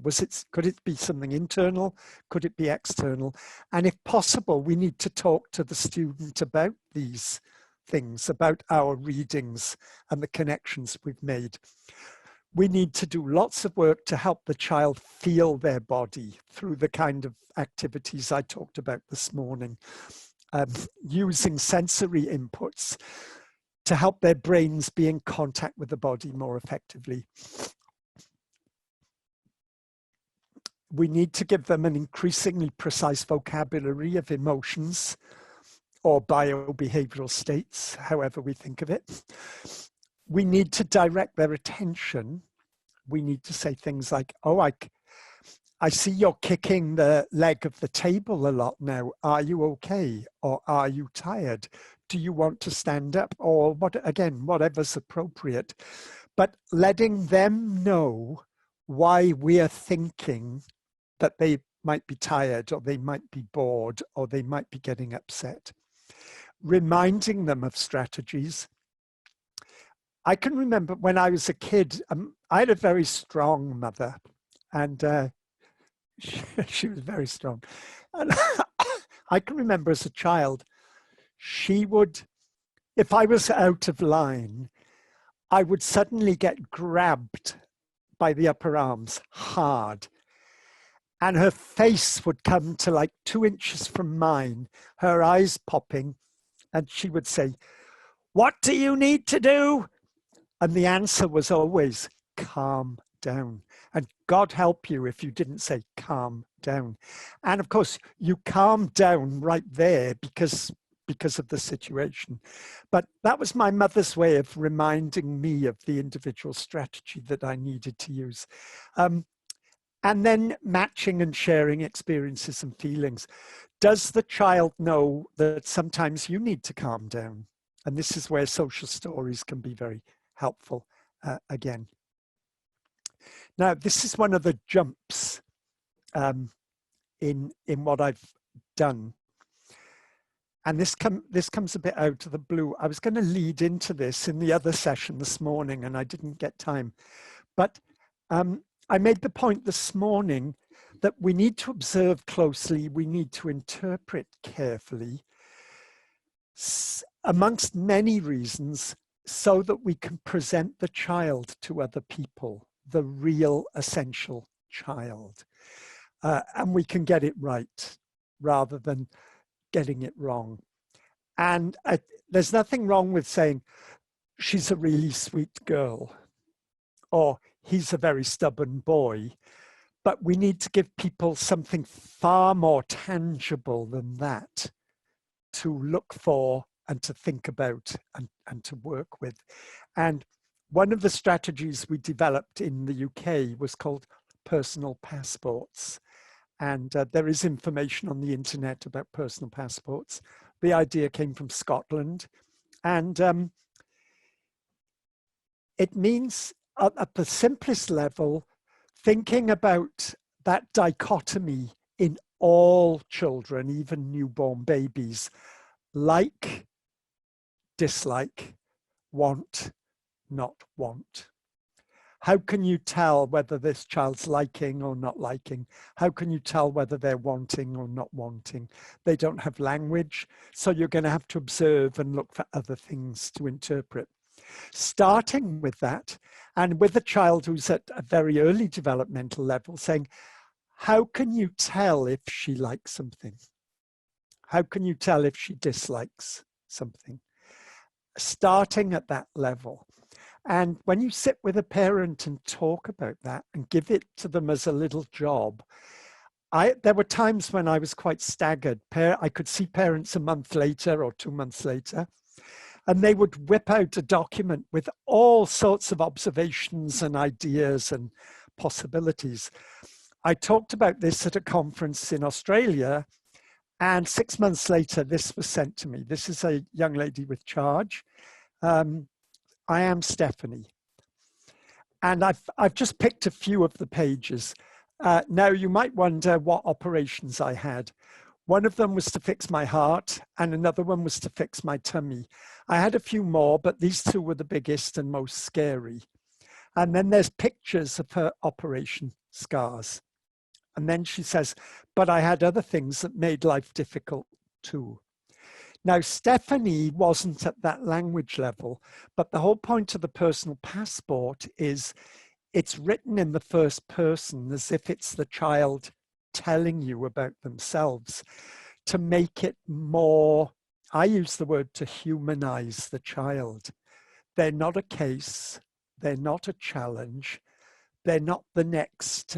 Could it be something internal? Could it be external? And if possible, we need to talk to the student about these things, about our readings and the connections we've made. We need to do lots of work to help the child feel their body through the kind of activities I talked about this morning, using sensory inputs to help their brains be in contact with the body more effectively. We need to give them an increasingly precise vocabulary of emotions or biobehavioral states, however we think of it. We need to direct their attention. We need to say things like, oh, I see you're kicking the leg of the table a lot now. Are you okay? Or are you tired? Do you want to stand up? Or again, whatever's appropriate. But letting them know why we're thinking that they might be tired, or they might be bored, or they might be getting upset. Reminding them of strategies. I can remember when I was a kid, I had a very strong mother, and she was very strong. And I can remember as a child, she would, if I was out of line, I would suddenly get grabbed by the upper arms hard. And her face would come to like 2 inches from mine, her eyes popping, and she would say, "What do you need to do?" And the answer was always, calm down. And God help you if you didn't say calm down. And of course, you calm down right there because of the situation. But that was my mother's way of reminding me of the individual strategy that I needed to use. And then matching and sharing experiences and feelings. Does the child know that sometimes you need to calm down? And this is where social stories can be very helpful again. Now, this is one of the jumps in what I've done. And this comes a bit out of the blue. I was going to lead into this in the other session this morning, and I didn't get time. But I made the point this morning that we need to observe closely, we need to interpret carefully, amongst many reasons, so that we can present the child to other people, the real essential child. And we can get it right rather than getting it wrong. And there's nothing wrong with saying, she's a really sweet girl, or he's a very stubborn boy. But we need to give people something far more tangible than that to look for and to think about and to work with. And one of the strategies we developed in the UK was called personal passports. And there is information on the internet about personal passports. The idea came from Scotland. And it means at the simplest level, thinking about that dichotomy in all children, even newborn babies, like, dislike, want, not want. How can you tell whether this child's liking or not liking? How can you tell whether they're wanting or not wanting? They don't have language, so you're going to have to observe and look for other things to interpret. Starting with that, and with a child who's at a very early developmental level, saying, how can you tell if she likes something? How can you tell if she dislikes something? Starting at that level. And when you sit with a parent and talk about that and give it to them as a little job, there were times when I was quite staggered. I could see parents a month later or 2 months later, and they would whip out a document with all sorts of observations and ideas and possibilities. I talked about this at a conference in Australia, and 6 months later, this was sent to me. This is a young lady with charge. I am Stephanie. And I've just picked a few of the pages. Now, you might wonder what operations I had. One of them was to fix my heart, and another one was to fix my tummy. I had a few more, but these two were the biggest and most scary. And then there's pictures of her operation scars. And then she says, but I had other things that made life difficult too. Now, Stephanie wasn't at that language level, but the whole point of the personal passport is it's written in the first person as if it's the child telling you about themselves to make it more, I use the word to humanize the child. They're not a case, they're not a challenge, they're not the next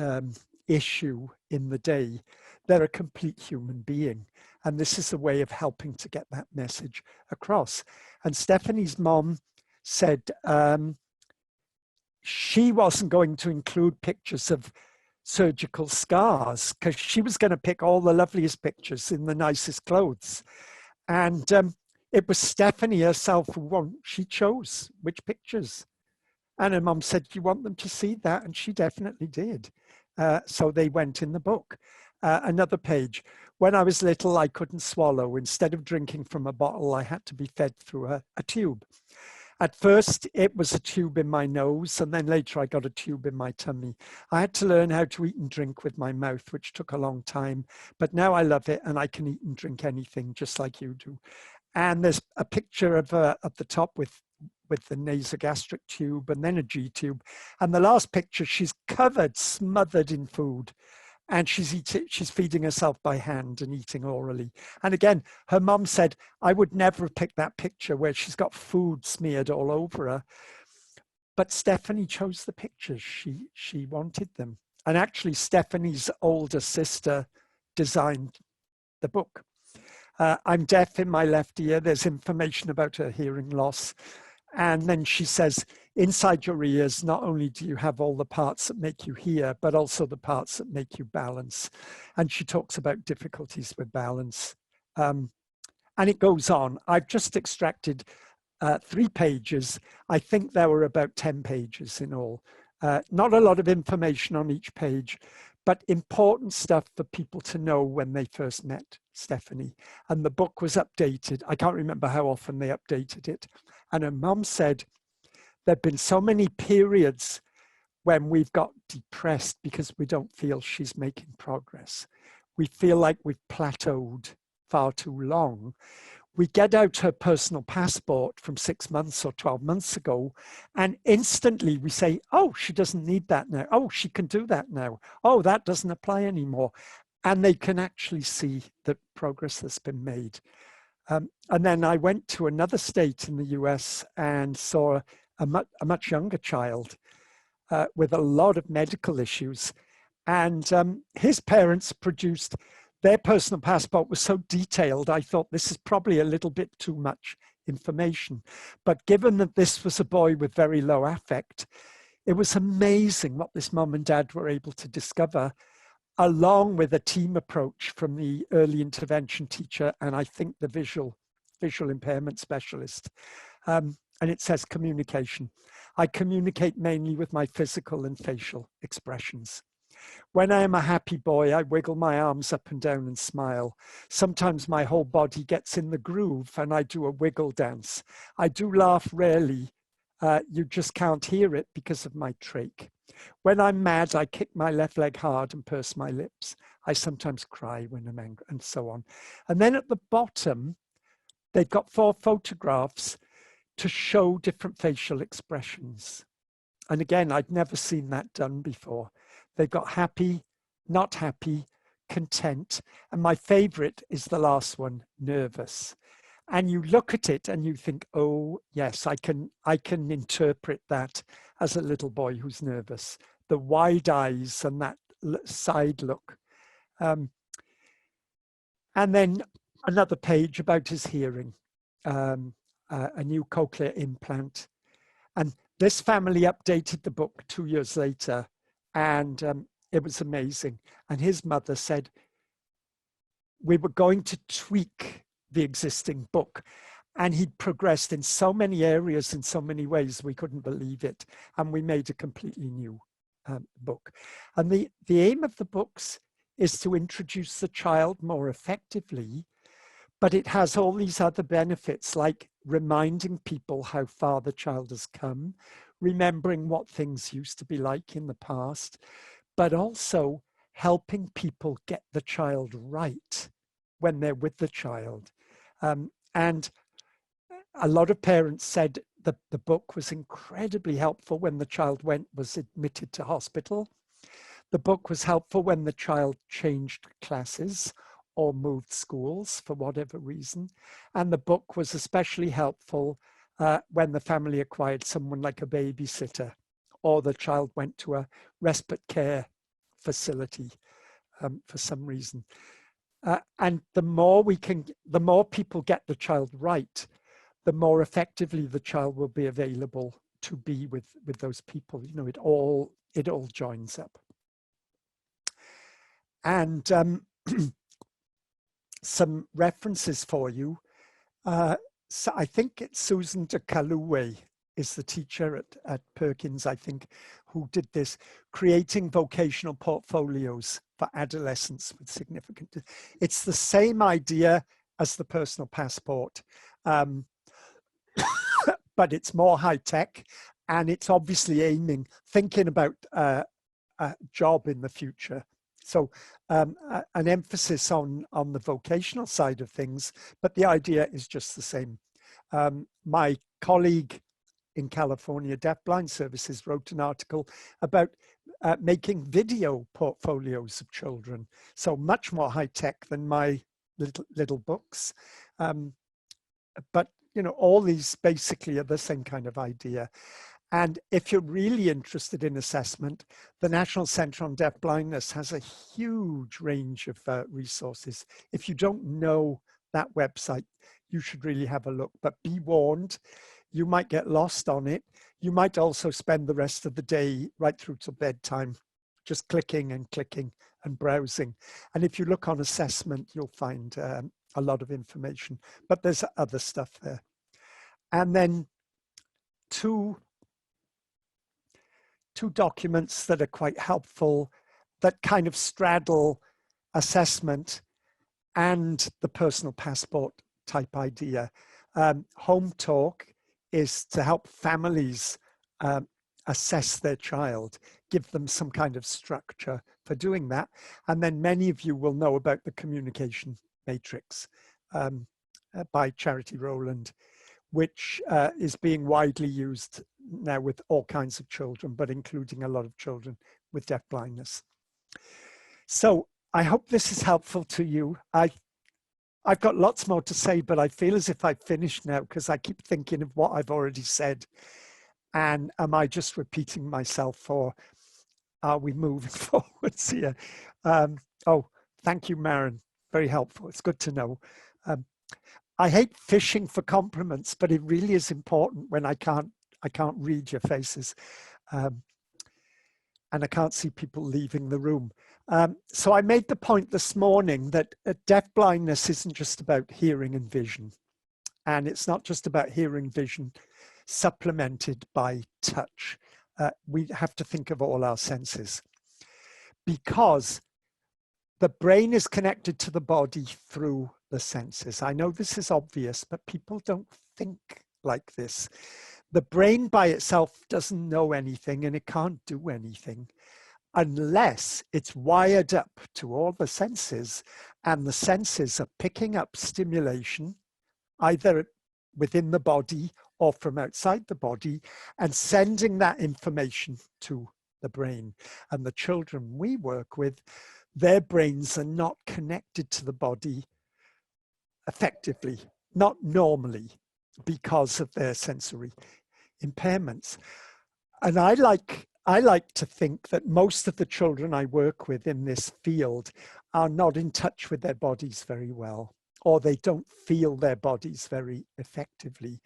issue in the day. They're a complete human being. And this is a way of helping to get that message across. And Stephanie's mom said she wasn't going to include pictures of surgical scars because she was going to pick all the loveliest pictures in the nicest clothes. And it was Stephanie herself she chose which pictures. And her mom said, you want them to see that? And she definitely did. So they went in the book. Another page. When I was little, I couldn't swallow. Instead of drinking from a bottle, I had to be fed through a tube. At first, it was a tube in my nose, and then later I got a tube in my tummy. I had to learn how to eat and drink with my mouth, which took a long time. But now I love it, and I can eat and drink anything, just like you do. And there's a picture of at the top with the nasogastric tube and then a G tube. And the last picture, she's covered, smothered in food. And she's feeding herself by hand and eating orally. And again, her mom said, I would never have picked that picture where she's got food smeared all over her. But Stephanie chose the pictures. She wanted them. And actually, Stephanie's older sister designed the book. I'm deaf in my left ear. There's information about her hearing loss. And then she says, inside your ears, not only do you have all the parts that make you hear, but also the parts that make you balance. And she talks about difficulties with balance. And it goes on. I've just extracted 3 pages. I think there were about 10 pages in all. Not a lot of information on each page, but important stuff for people to know when they first met Stephanie. And the book was updated. I can't remember how often they updated it. And her mum said, there've been so many periods when we've got depressed because we don't feel she's making progress. We feel like we've plateaued far too long. We get out her personal passport from 6 months or 12 months ago, and instantly we say, oh, she doesn't need that now. Oh, she can do that now. Oh, that doesn't apply anymore. And they can actually see the progress that's been made. And then I went to another state in the US and saw a much younger child with a lot of medical issues. And his parents produced, their personal passport was so detailed, I thought this is probably a little bit too much information. But given that this was a boy with very low affect, it was amazing what this mum and dad were able to discover, along with a team approach from the early intervention teacher and I think the visual impairment specialist. And it says communication. I communicate mainly with my physical and facial expressions. When I am a happy boy, I wiggle my arms up and down and smile. Sometimes my whole body gets in the groove and I do a wiggle dance. I do laugh rarely. You just can't hear it because of my trach. When I'm mad, I kick my left leg hard and purse my lips. I sometimes cry when I'm angry, and so on. And then at the bottom, they've got 4 photographs to show different facial expressions. And again, I'd never seen that done before. They've got happy, not happy, content. And my favorite is the last one, nervous. And you look at it and you think, oh, yes, I can interpret that as a little boy who's nervous. The wide eyes and that side look. And then another page about his hearing, a new cochlear implant. And this family updated the book 2 years later, and it was amazing. And his mother said, we were going to tweak the existing book. And he'd progressed in so many areas, in so many ways, we couldn't believe it. And we made a completely new book. And the aim of the books is to introduce the child more effectively, but it has all these other benefits, like reminding people how far the child has come, remembering what things used to be like in the past, but also helping people get the child right when they're with the child. And a lot of parents said that the book was incredibly helpful when the child was admitted to hospital. The book was helpful when the child changed classes or moved schools for whatever reason. And the book was especially helpful when the family acquired someone like a babysitter, or the child went to a respite care facility for some reason. And the more people get the child right, the more effectively the child will be available to be with those people. You know, it all joins up. And some references for you. So I think it's Susan de Calouet is the teacher at Perkins, I think, who did this, creating vocational portfolios for adolescents with significant. It's the same idea as the personal passport, but it's more high tech, and it's obviously thinking about a job in the future. So an emphasis on the vocational side of things, but the idea is just the same. My colleague in California, Deafblind Services, wrote an article about making video portfolios of children. So much more high tech than my little books. But you know, all these basically are the same kind of idea. And if you're really interested in assessment, the National Centre on Deafblindness has a huge range of resources. If you don't know that website, you should really have a look. But be warned, you might get lost on it. You might also spend the rest of the day right through to bedtime, just clicking and clicking and browsing. And if you look on assessment, you'll find a lot of information, but there's other stuff there. And then two documents that are quite helpful that kind of straddle assessment and the personal passport type idea. Home Talk is to help families assess their child, give them some kind of structure for doing that. And then many of you will know about the communication matrix by Charity Rowland, which is being widely used now with all kinds of children, but including a lot of children with deafblindness. So I hope this is helpful to you. I've got lots more to say, but I feel as if I've finished now because I keep thinking of what I've already said. And am I just repeating myself, or are we moving forwards here? Oh, thank you, Maren. Very helpful. It's good to know. I hate fishing for compliments, but it really is important when I can't read your faces, and I can't see people leaving the room. So I made the point this morning that deafblindness isn't just about hearing and vision, and it's not just about hearing vision supplemented by touch. We have to think of all our senses. because the brain is connected to the body through the senses. I know this is obvious, but people don't think like this. The brain by itself doesn't know anything, and it can't do anything unless it's wired up to all the senses, and the senses are picking up stimulation either within the body or from outside the body and sending that information to the brain. And the children we work with, their brains are not connected to the body effectively, not normally, because of their sensory impairments. And I like to think that most of the children I work with in this field are not in touch with their bodies very well, or they don't feel their bodies very effectively.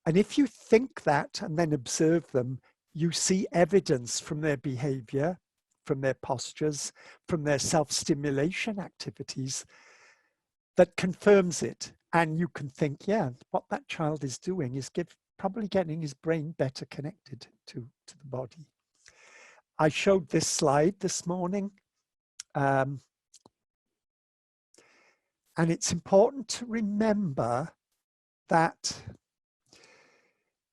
And if you think that and then observe them, you see evidence from their behavior, from their postures, from their self-stimulation activities that confirms it. And you can think, yeah, what that child is doing is probably getting his brain better connected to the body. I showed this slide this morning. And it's important to remember that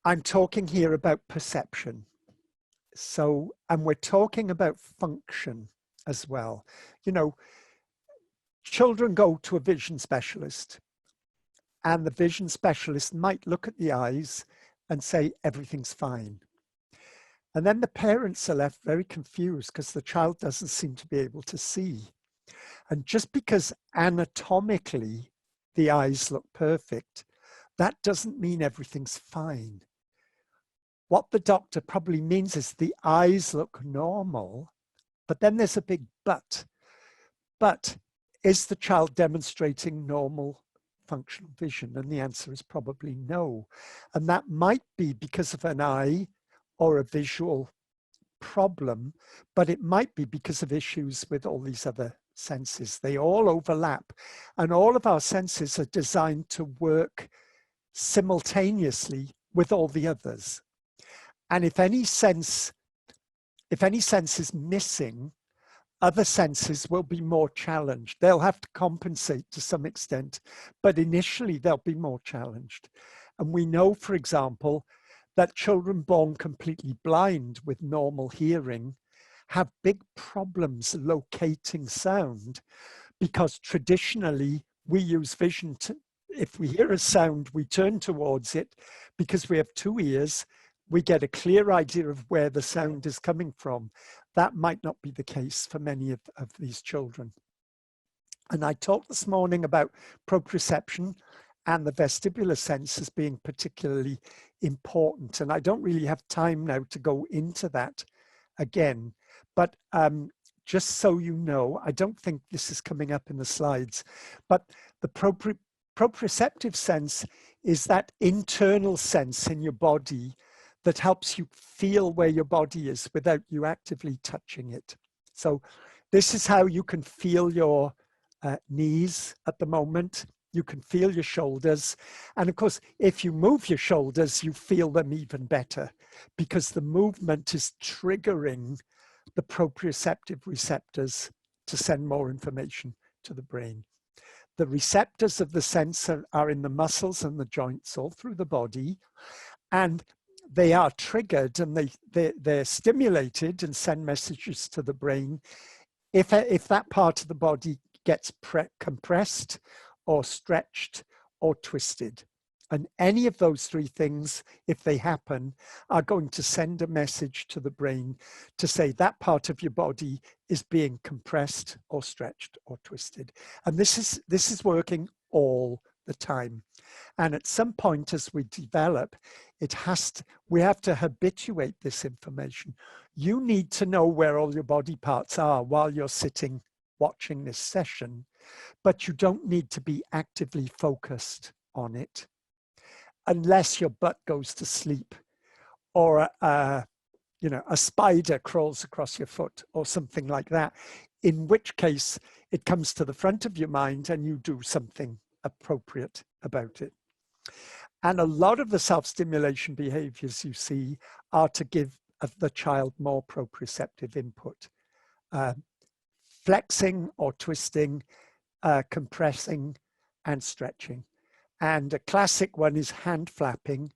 I'm talking here about perception. So, and we're talking about function as well. You know, children go to a vision specialist, and the vision specialist might look at the eyes and say, everything's fine. And then the parents are left very confused because the child doesn't seem to be able to see. And just because anatomically the eyes look perfect, that doesn't mean everything's fine. What the doctor probably means is the eyes look normal, but then there's a big but. But is the child demonstrating normal functional vision? And the answer is probably no. And that might be because of an eye or a visual problem, but it might be because of issues with all these other senses. They all overlap, and all of our senses are designed to work simultaneously with all the others. And if any sense is missing, other senses will be more challenged. They'll have to compensate to some extent, but initially they'll be more challenged. And we know, for example, that children born completely blind with normal hearing have big problems locating sound, because traditionally we use vision to, if we hear a sound, we turn towards it. Because we have two ears, we get a clear idea of where the sound is coming from. That might not be the case for many of these children. And I talked this morning about proprioception and the vestibular sense as being particularly important. And I don't really have time now to go into that again, but just so you know, I don't think this is coming up in the slides, but the proprioceptive sense is that internal sense in your body that helps you feel where your body is without you actively touching it. So this is how you can feel your knees at the moment. You can feel your shoulders. And of course, if you move your shoulders, you feel them even better, because the movement is triggering the proprioceptive receptors to send more information to the brain. The receptors of the sensor are in the muscles and the joints all through the body, and they are triggered and they're stimulated and send messages to the brain if that part of the body gets compressed or stretched or twisted. And any of those three things, if they happen, are going to send a message to the brain to say that part of your body is being compressed or stretched or twisted. And this is working all the time. And at some point as we develop, we have to habituate this information. You need to know where all your body parts are while you're sitting watching this session, but you don't need to be actively focused on it unless your butt goes to sleep, or a spider crawls across your foot or something like that, in which case it comes to the front of your mind and you do something appropriate about it. And a lot of the self-stimulation behaviors you see are to give the child more proprioceptive input. flexing or twisting, compressing, and stretching. And a classic one is hand flapping,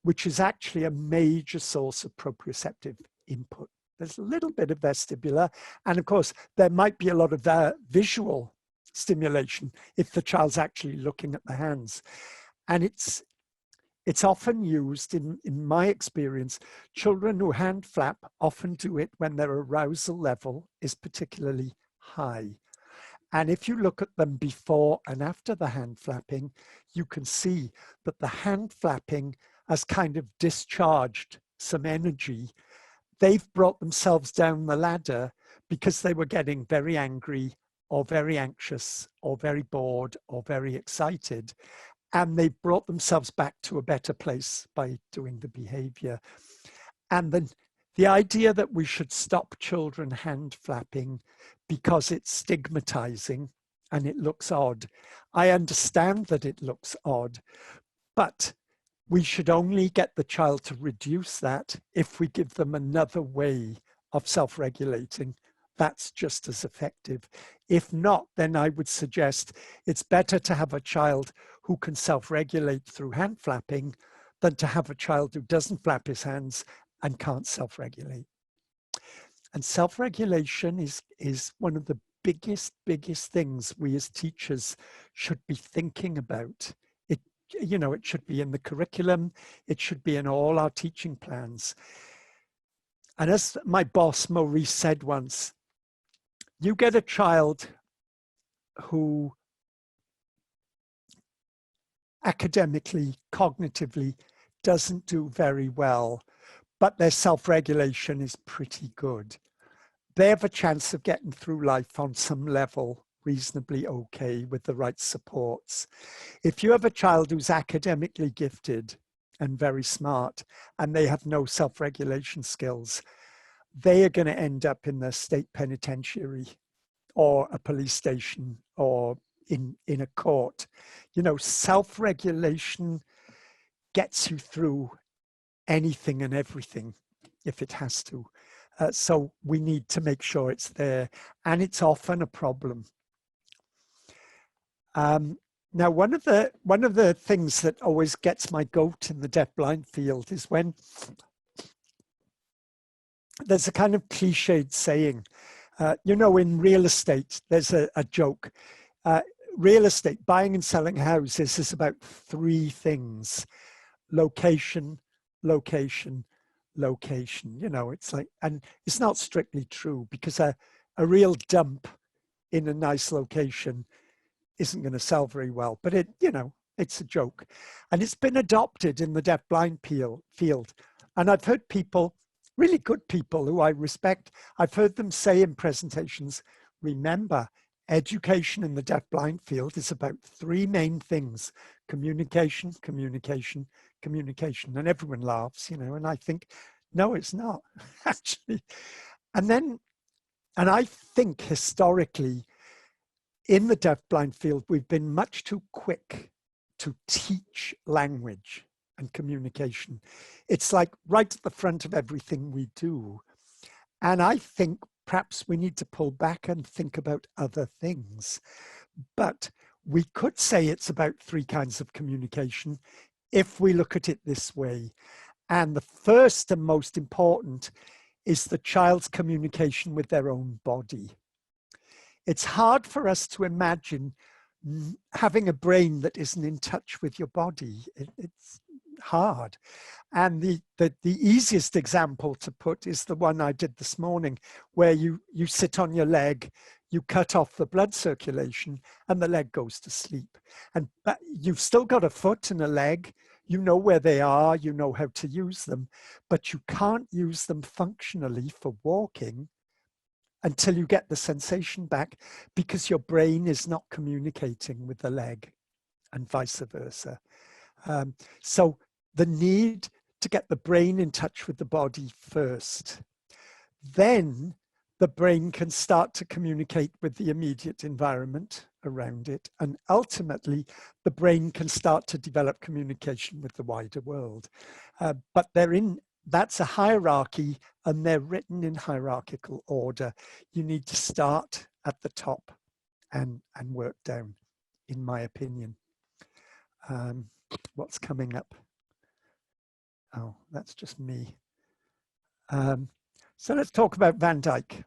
which is actually a major source of proprioceptive input. There's a little bit of vestibular, and of course, there might be a lot of visual stimulation if the child's actually looking at the hands. And it's often used, in my experience, children who hand flap often do it when their arousal level is particularly high. And if you look at them before and after the hand flapping, you can see that the hand flapping has kind of discharged some energy. They've brought themselves down the ladder because they were getting very angry or very anxious or very bored or very excited. And they brought themselves back to a better place by doing the behavior. And then the idea that we should stop children hand flapping because it's stigmatizing and it looks odd. I understand that it looks odd, but we should only get the child to reduce that if we give them another way of self-regulating. That's just as effective. If not, then I would suggest it's better to have a child who can self-regulate through hand flapping than to have a child who doesn't flap his hands and can't self-regulate. And self-regulation is one of the biggest things we as teachers should be thinking about. It should be in the curriculum. It should be in all our teaching plans. And as my boss, Maurice, said once, you get a child who academically, cognitively doesn't do very well, but their self-regulation is pretty good. They have a chance of getting through life on some level reasonably okay with the right supports. If you have a child who's academically gifted and very smart and they have no self-regulation skills, they are going to end up in the state penitentiary or a police station or in a court. Self-regulation gets you through anything and everything if it has to. So we need to make sure it's there, and it's often a problem. Now, one of the things that always gets my goat in the deafblind field is when there's a kind of cliched saying, in real estate, there's a joke. Real estate, buying and selling houses, is about three things: location, location, location. It's like, and it's not strictly true, because a real dump in a nice location isn't going to sell very well, but it's a joke. And it's been adopted in the deafblind field. And I've heard people, really good people who I respect, I've heard them say in presentations, remember, education in the deafblind field is about three main things: communication, communication, communication. And everyone laughs, and I think, no, it's not, actually. And I think historically, in the deafblind field, we've been much too quick to teach language and communication. It's like right at the front of everything we do. And I think perhaps we need to pull back and think about other things. But we could say it's about three kinds of communication if we look at it this way. And the first and most important is the child's communication with their own body. It's hard for us to imagine having a brain that isn't in touch with your body. It's hard. And the easiest example to put is the one I did this morning, where you sit on your leg, you cut off the blood circulation, and the leg goes to sleep. But you've still got a foot and a leg. You know where they are, you know how to use them, but you can't use them functionally for walking until you get the sensation back, because your brain is not communicating with the leg, and vice versa. So the need to get the brain in touch with the body first. Then the brain can start to communicate with the immediate environment around it. And ultimately, the brain can start to develop communication with the wider world. But that's a hierarchy, and they're written in hierarchical order. You need to start at the top and work down, in my opinion. What's coming up? Oh, that's just me. So let's talk about Van Dyke.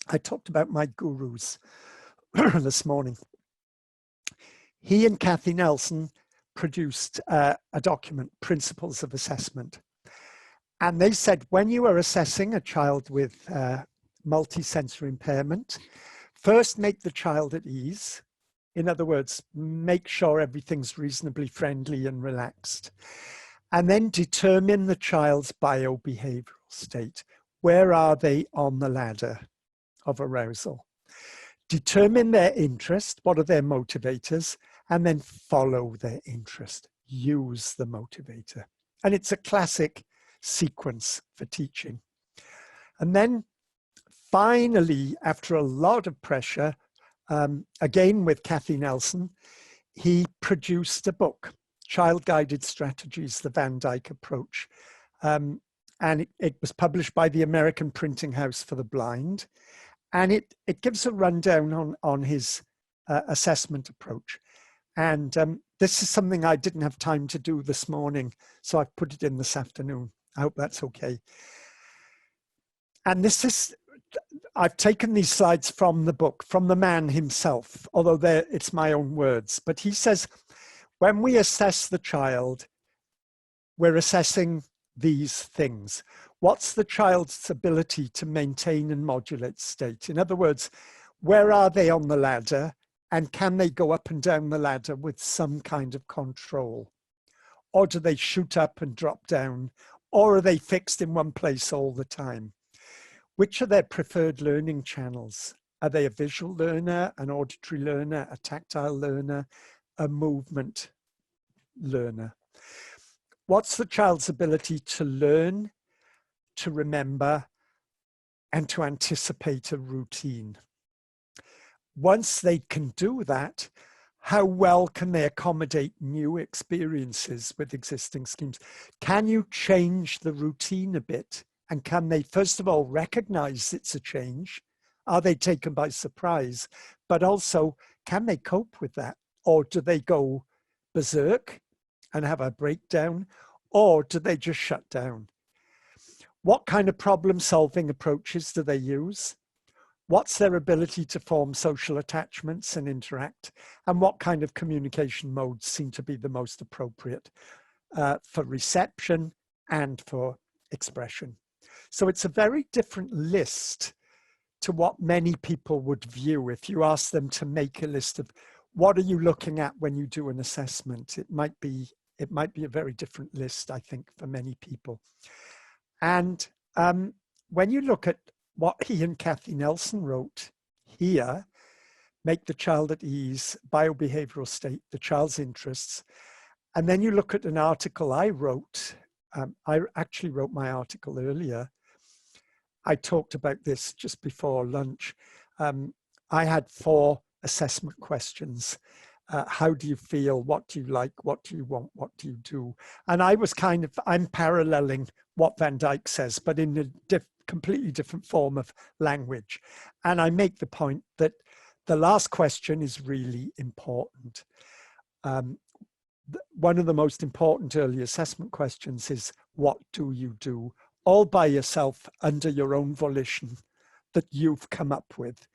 I talked about my gurus this morning. He and Kathy Nelson produced a document, Principles of Assessment. And they said, when you are assessing a child with multisensory impairment, first make the child at ease. In other words, make sure everything's reasonably friendly and relaxed. And then determine the child's biobehavioral state. Where are they on the ladder of arousal? Determine their interest. What are their motivators? And then follow their interest. Use the motivator. And it's a classic sequence for teaching. And then finally, after a lot of pressure, again with Kathy Nelson, he produced a book, Child Guided Strategies, the Van Dyke Approach. And it was published by the American Printing House for the Blind. And it gives a rundown on his assessment approach. And this is something I didn't have time to do this morning, so I've put it in this afternoon. I hope that's okay. And I've taken these slides from the book, from the man himself, although it's my own words. But he says, when we assess the child, we're assessing these things. What's the child's ability to maintain and modulate state? In other words, where are they on the ladder? And can they go up and down the ladder with some kind of control? Or do they shoot up and drop down? Or are they fixed in one place all the time? Which are their preferred learning channels? Are they a visual learner, an auditory learner, a tactile learner, a movement learner? What's the child's ability to learn, to remember, and to anticipate a routine? Once they can do that, how well can they accommodate new experiences with existing schemes? Can you change the routine a bit? And can they, first of all, recognize it's a change? Are they taken by surprise? But also, can they cope with that? Or do they go berserk and have a breakdown? Or do they just shut down? What kind of problem-solving approaches do they use? What's their ability to form social attachments and interact? And what kind of communication modes seem to be the most appropriate for reception and for expression? So it's a very different list to what many people would view if you ask them to make a list of what are you looking at when you do an assessment. It might be a very different list, I think, for many people. And when you look at what he and Kathy Nelson wrote here, make the child at ease, biobehavioral state, the child's interests, and then you look at an article I wrote. I actually wrote my article earlier. I talked about this just before lunch. I had 4 assessment questions. How do you feel? What do you like? What do you want? What do you do? And I'm paralleling what Van Dyke says, but in a completely different form of language. And I make the point that the last question is really important. One of the most important early assessment questions is, what do you do? All by yourself, under your own volition, that you've come up with.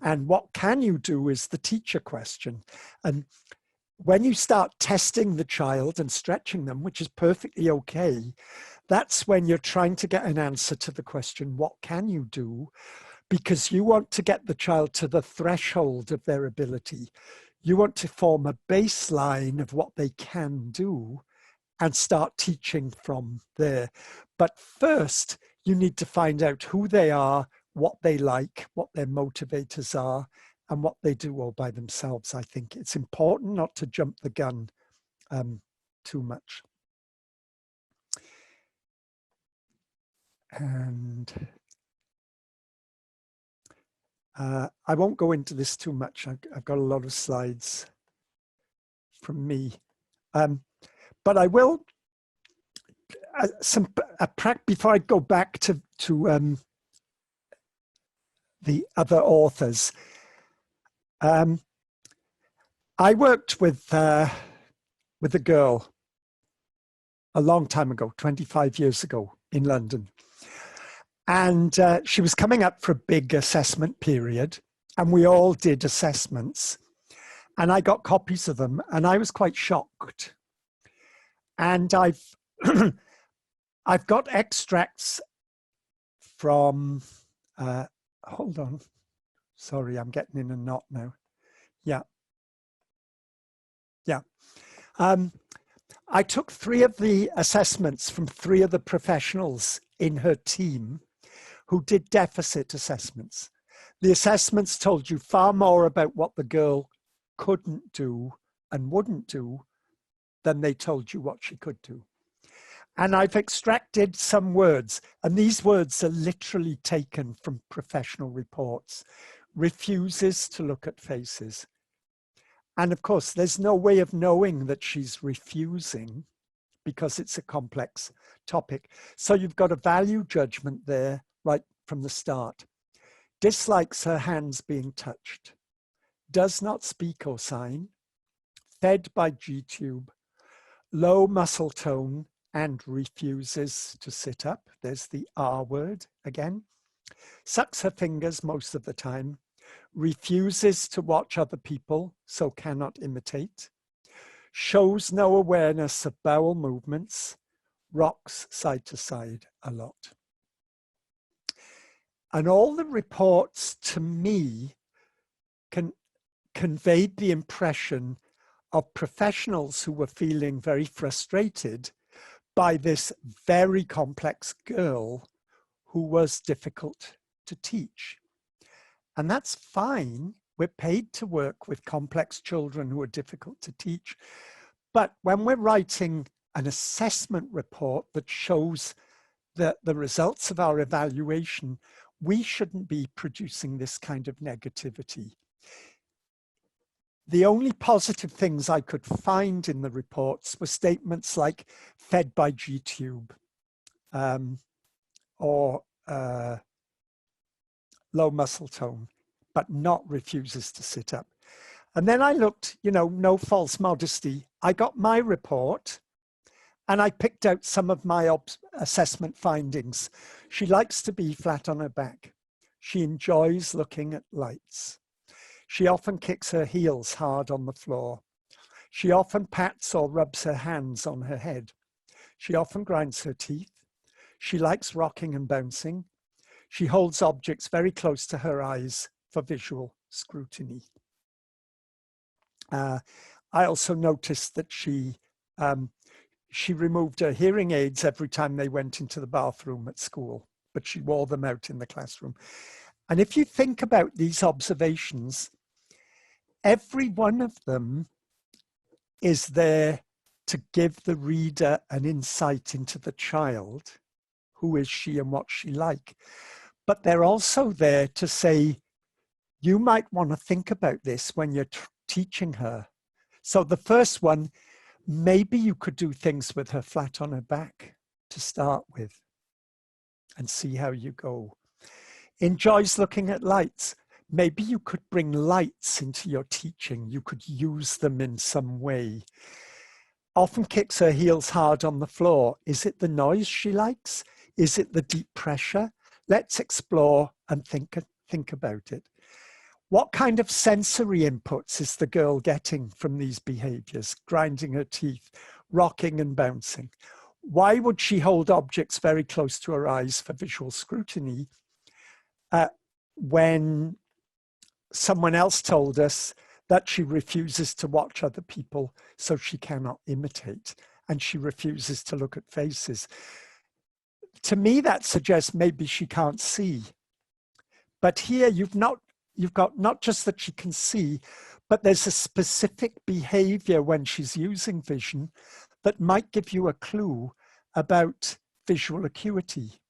And what can you do is the teacher question. And when you start testing the child and stretching them, which is perfectly okay, that's when you're trying to get an answer to the question, what can you do? Because you want to get the child to the threshold of their ability. You want to form a baseline of what they can do and start teaching from there. But first, you need to find out who they are, what they like, what their motivators are, and what they do all by themselves. I think it's important not to jump the gun too much. And I won't go into this too much. I've got a lot of slides from me. But I will, before I go back to the other authors. I worked with a girl a long time ago, 25 years ago in London. And she was coming up for a big assessment period, and we all did assessments. And I got copies of them, and I was quite shocked. And I've I've got extracts from, hold on, sorry, I'm getting in a knot now. Yeah. I took 3 of the assessments from 3 of the professionals in her team who did deficit assessments. The assessments told you far more about what the girl couldn't do and wouldn't do than they told you what she could do. And I've extracted some words, and these words are literally taken from professional reports. Refuses to look at faces. And of course, there's no way of knowing that she's refusing because it's a complex topic. So you've got a value judgment there right from the start. Dislikes her hands being touched. Does not speak or sign. Fed by G-tube. Low muscle tone and refuses to sit up. There's the R word again. Sucks her fingers most of the time. Refuses to watch other people, so cannot imitate. Shows no awareness of bowel movements. Rocks side to side a lot. And all the reports to me conveyed the impression of professionals who were feeling very frustrated by this very complex girl who was difficult to teach. And that's fine. We're paid to work with complex children who are difficult to teach. But when we're writing an assessment report that shows the results of our evaluation, we shouldn't be producing this kind of negativity. The only positive things I could find in the reports were statements like fed by G-tube or low muscle tone, but not refuses to sit up. And then I looked, no false modesty. I got my report and I picked out some of my assessment findings. She likes to be flat on her back. She enjoys looking at lights. She often kicks her heels hard on the floor. She often pats or rubs her hands on her head. She often grinds her teeth. She likes rocking and bouncing. She holds objects very close to her eyes for visual scrutiny. I also noticed that she removed her hearing aids every time they went into the bathroom at school, but she wore them out in the classroom. And if you think about these observations, every one of them is there to give the reader an insight into the child. Who is she and what's she like? But they're also there to say, you might want to think about this when you're teaching her. So the first one, maybe you could do things with her flat on her back to start with and see how you go. Enjoys looking at lights. Maybe you could bring lights into your teaching. You could use them in some way. Often kicks her heels hard on the floor. Is it the noise she likes? Is it the deep pressure? Let's explore and think about it. What kind of sensory inputs is the girl getting from these behaviors? Grinding her teeth, rocking and bouncing. Why would she hold objects very close to her eyes for visual scrutiny when someone else told us that she refuses to watch other people, so she cannot imitate, and she refuses to look at faces? To me, that suggests maybe she can't see. But here you've got not just that she can see, but there's a specific behavior when she's using vision that might give you a clue about visual acuity,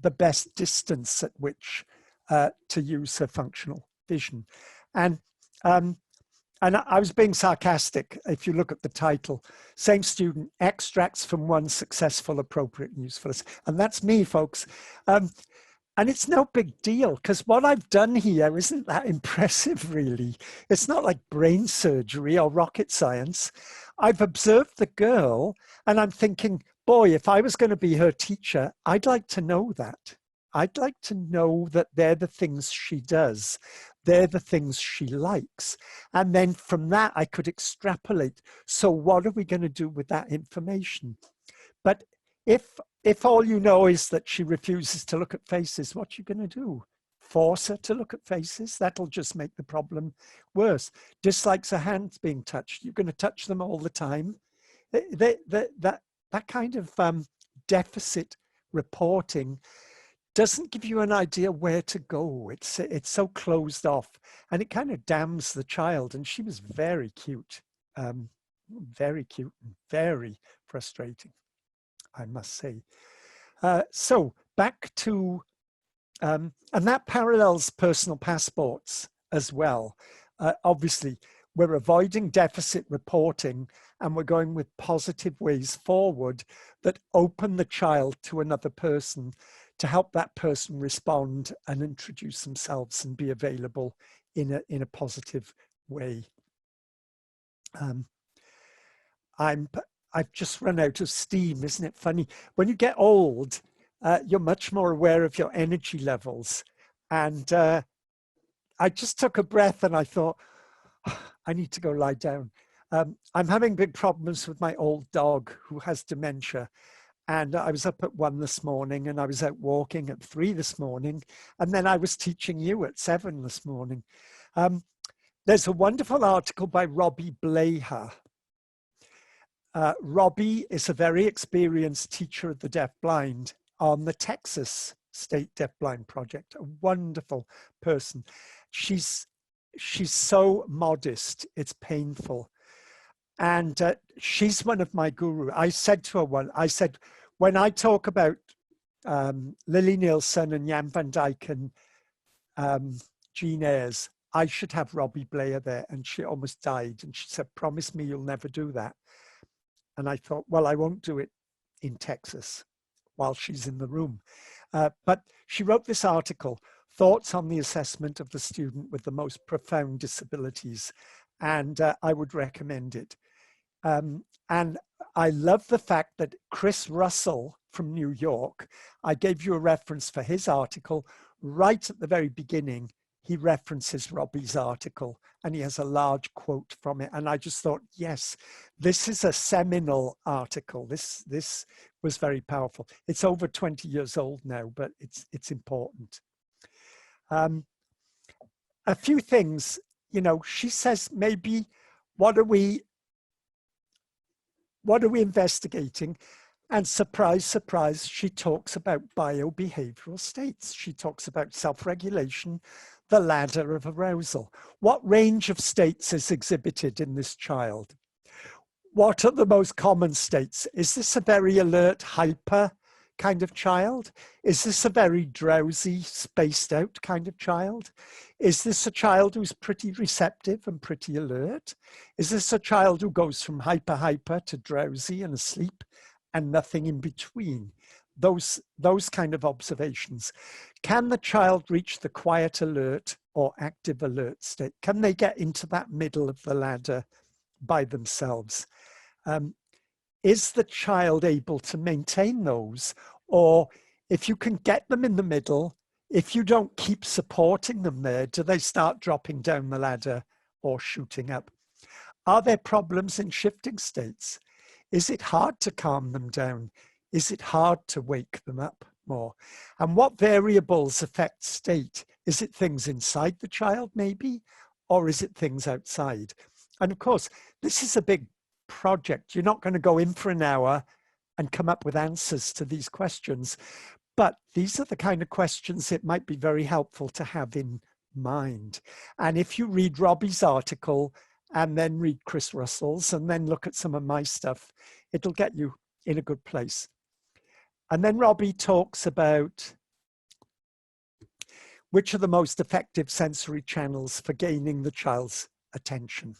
the best distance at which to use her functional vision. And I was being sarcastic. If you look at the title, same student, extracts from one successful, appropriate, and useful. And that's me, folks. And it's no big deal because what I've done here isn't that impressive, really. It's not like brain surgery or rocket science. I've observed the girl and I'm thinking, boy, if I was going to be her teacher, I'd like to know that. I'd like to know that they're the things she does. They're the things she likes. And then from that, I could extrapolate. So what are we going to do with that information? But if all you know is that she refuses to look at faces, what are you going to do? Force her to look at faces? That'll just make the problem worse. Dislikes her hands being touched. You're going to touch them all the time. That kind of deficit reporting doesn't give you an idea where to go. It's so closed off, and it kind of damns the child. And she was very cute, and very frustrating, I must say. So back to, and that parallels personal passports as well. Obviously, we're avoiding deficit reporting and we're going with positive ways forward that open the child to another person to help that person respond and introduce themselves and be available in a positive way. I've just run out of steam. Isn't it funny? When you get old, you're much more aware of your energy levels. And I just took a breath and I thought, I need to go lie down. I'm having big problems with my old dog who has dementia. And I was up at 1 this morning and I was out walking at 3 this morning. And then I was teaching you at 7 this morning. There's a wonderful article by Robbie Blaha. Robbie is a very experienced teacher of the deafblind on the Texas State Deafblind Project, a wonderful person. She's so modest, it's painful. And she's one of my gurus. I said to her I said, when I talk about Lily Nielsen and Jan van Dijk and Jean Ayres, I should have Robbie Blair there. And she almost died. And she said, promise me you'll never do that. And I thought, well, I won't do it in Texas while she's in the room. But she wrote this article, Thoughts on the Assessment of the Student with the Most Profound Disabilities. And I would recommend it. And I love the fact that Chris Russell from New York, I gave you a reference for his article right at the very beginning. He references Robbie's article and he has a large quote from it. And I just thought, yes, this is a seminal article. This was very powerful. It's over 20 years old now, but it's important. A few things, you know, she says, maybe what are we investigating? And surprise, surprise, she talks about biobehavioral states. She talks about self-regulation, the ladder of arousal. What range of states is exhibited in this child? What are the most common states? Is this a very alert, hyper kind of child? Is this a very drowsy, spaced out kind of child? Is this a child who's pretty receptive and pretty alert? Is this a child who goes from hyper to drowsy and asleep and nothing in between? Those kind of observations. Can the child reach the quiet alert or active alert state? Can they get into that middle of the ladder by themselves? Is the child able to maintain those? Or if you can get them in the middle, if you don't keep supporting them there, do they start dropping down the ladder or shooting up? Are there problems in shifting states? Is it hard to calm them down? Is it hard to wake them up more? And what variables affect state? Is it things inside the child maybe? Or is it things outside? And of course, this is a big project. You're not going to go in for an hour and come up with answers to these questions. But these are the kind of questions it might be very helpful to have in mind. And if you read Robbie's article and then read Chris Russell's and then look at some of my stuff, it'll get you in a good place. And then Robbie talks about which are the most effective sensory channels for gaining the child's attention.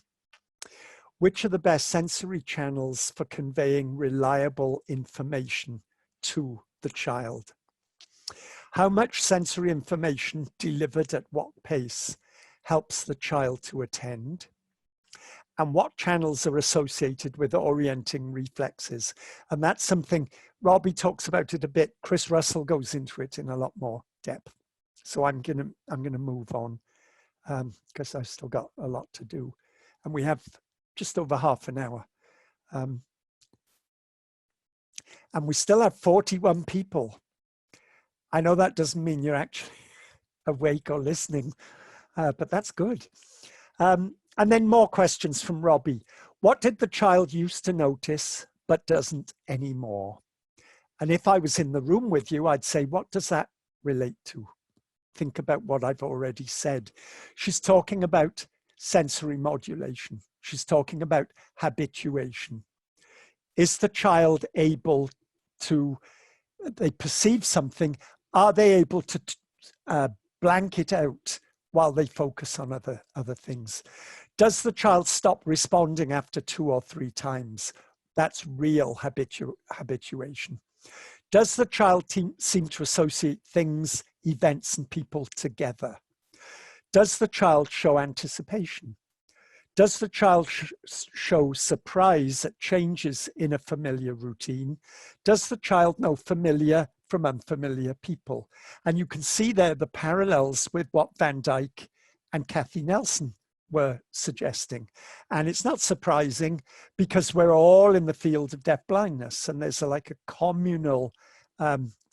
Which are the best sensory channels for conveying reliable information to the child? How much sensory information delivered at what pace helps the child to attend? And what channels are associated with orienting reflexes? And that's something, Robbie talks about it a bit. Chris Russell goes into it in a lot more depth. So I'm gonna move on because I've still got a lot to do. And we have just over half an hour. And we still have 41 people. I know that doesn't mean you're actually awake or listening, but that's good. And then more questions from Robbie. What did the child used to notice but doesn't anymore? And if I was in the room with you, I'd say, what does that relate to? Think about what I've already said. She's talking about sensory modulation. She's talking about habituation. Is the child able to, they perceive something, are they able to blank it out while they focus on other things? Does the child stop responding after 2 or 3 times? That's real habituation. Does the child seem to associate things, events, and people together? Does the child show anticipation? Does the child show surprise at changes in a familiar routine? Does the child know familiar from unfamiliar people? And you can see there the parallels with what Van Dyke and Kathy Nelson were suggesting. And it's not surprising because we're all in the field of deafblindness, and there's like a communal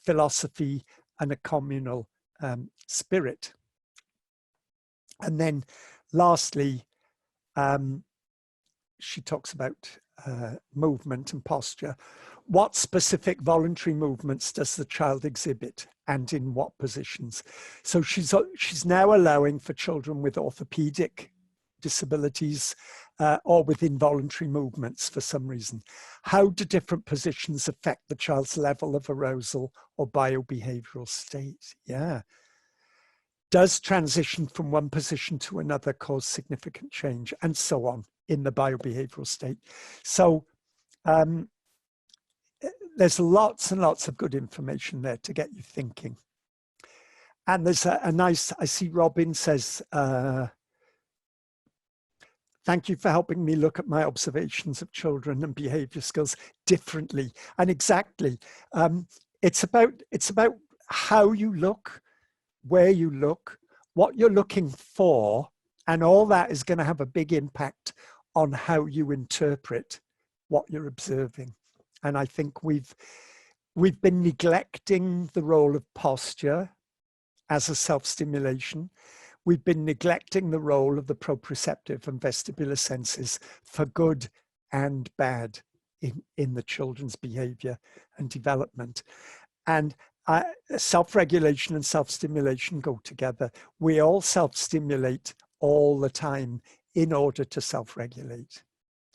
philosophy and a communal spirit. And then lastly, she talks about movement and posture. What specific voluntary movements does the child exhibit and in what positions? So she's now allowing for children with orthopedic disabilities or with involuntary movements for some reason. How do different positions affect the child's level of arousal or biobehavioral state? Yeah. Does transition from one position to another cause significant change, and so on in the biobehavioral state? So there's lots and lots of good information there to get you thinking. And there's a nice, I see Robin says, thank you for helping me look at my observations of children and behavior skills differently. And exactly, it's about how you look, where you look, what you're looking for, and all that is going to have a big impact on how you interpret what you're observing. And I think we've been neglecting the role of posture as a self-stimulation. We've been neglecting the role of the proprioceptive and vestibular senses for good and bad in the children's behavior and development. And self-regulation and self-stimulation go together. We all self-stimulate all the time in order to self-regulate.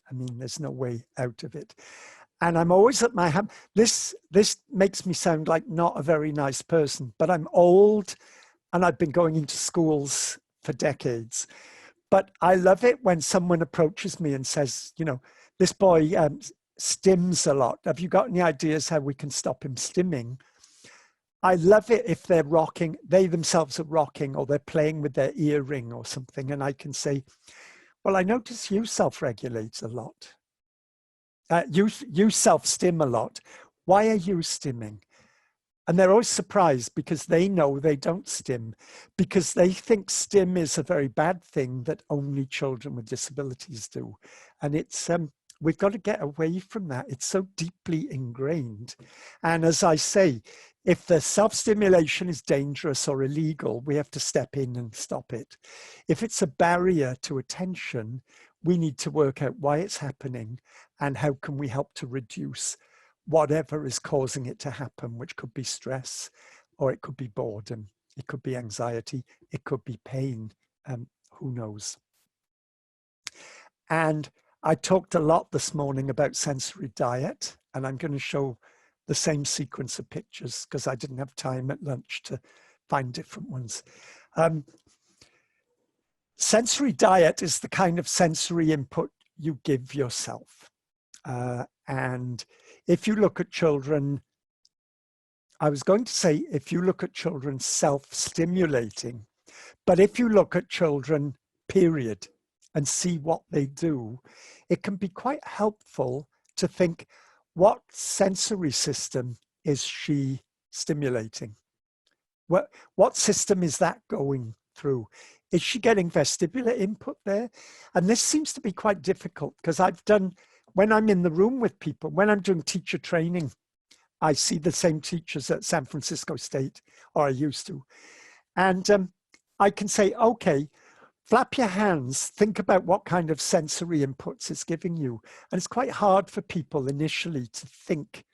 I mean, there's no way out of it. And I'm always at my hand. This makes me sound like not a very nice person, but I'm old and I've been going into schools for decades. But I love it when someone approaches me and says, you know, this boy stims a lot. Have you got any ideas how we can stop him stimming? I love it if they're rocking, they themselves are rocking, or they're playing with their earring or something. And I can say, well, I notice you self-regulate a lot. You self-stim a lot. Why are you stimming? And they're always surprised because they know they don't stim, because they think stim is a very bad thing that only children with disabilities do. And it's we've got to get away from that. It's so deeply ingrained. And as I say, if the self-stimulation is dangerous or illegal, we have to step in and stop it. If it's a barrier to attention, we need to work out why it's happening and how can we help to reduce whatever is causing it to happen, which could be stress, or it could be boredom, it could be anxiety, it could be pain, who knows. And I talked a lot this morning about sensory diet, and I'm going to show the same sequence of pictures because I didn't have time at lunch to find different ones. Sensory diet is the kind of sensory input you give yourself. And if you look at children I was going to say, if you look at children self-stimulating, but if you look at children, period, and see what they do, it can be quite helpful to think, what sensory system is she stimulating? What system is that going through? Is she getting vestibular input there? And this seems to be quite difficult because when I'm in the room with people, when I'm doing teacher training, I see the same teachers at San Francisco State, or I used to. And I can say, okay, flap your hands, think about what kind of sensory inputs it's giving you. And it's quite hard for people initially to think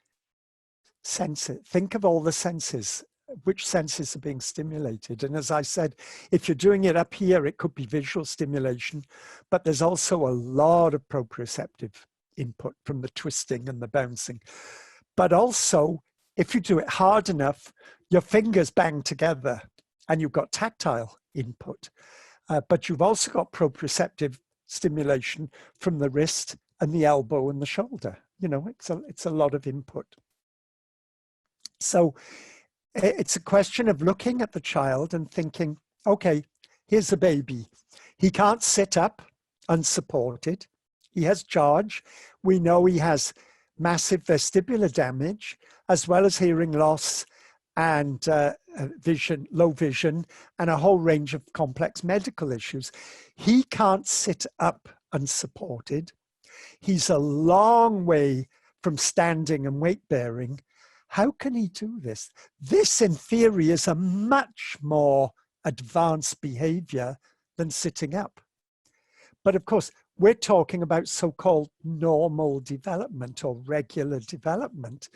of all the senses, which senses are being stimulated. And as I said, if you're doing it up here, it could be visual stimulation, but there's also a lot of proprioceptive input from the twisting and the bouncing. But also, if you do it hard enough, your fingers bang together and you've got tactile input. But you've also got proprioceptive stimulation from the wrist and the elbow and the shoulder. You know, it's a lot of input. So it's a question of looking at the child and thinking, okay, here's a baby. He can't sit up unsupported. He has charge. We know he has massive vestibular damage, as well as hearing loss and low vision, and a whole range of complex medical issues. He can't sit up unsupported. He's a long way from standing and weight bearing. How can he do this? This, in theory, is a much more advanced behavior than sitting up. But of course, we're talking about so-called normal development or regular development.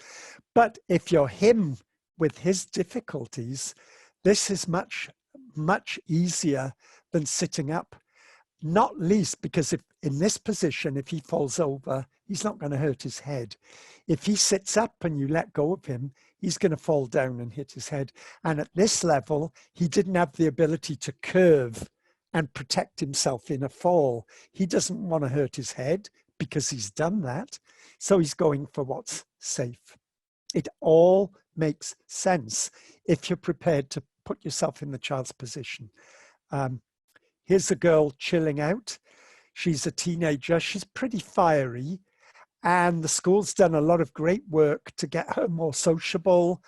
But if you're him with his difficulties, this is much, much easier than sitting up. Not least because if in this position, if he falls over, he's not going to hurt his head. If he sits up and you let go of him, he's going to fall down and hit his head. And at this level, he didn't have the ability to curve and protect himself in a fall. He doesn't want to hurt his head because he's done that. So he's going for what's safe. It all makes sense if you're prepared to put yourself in the child's position. Here's a girl chilling out. She's a teenager. She's pretty fiery. And the school's done a lot of great work to get her more sociable,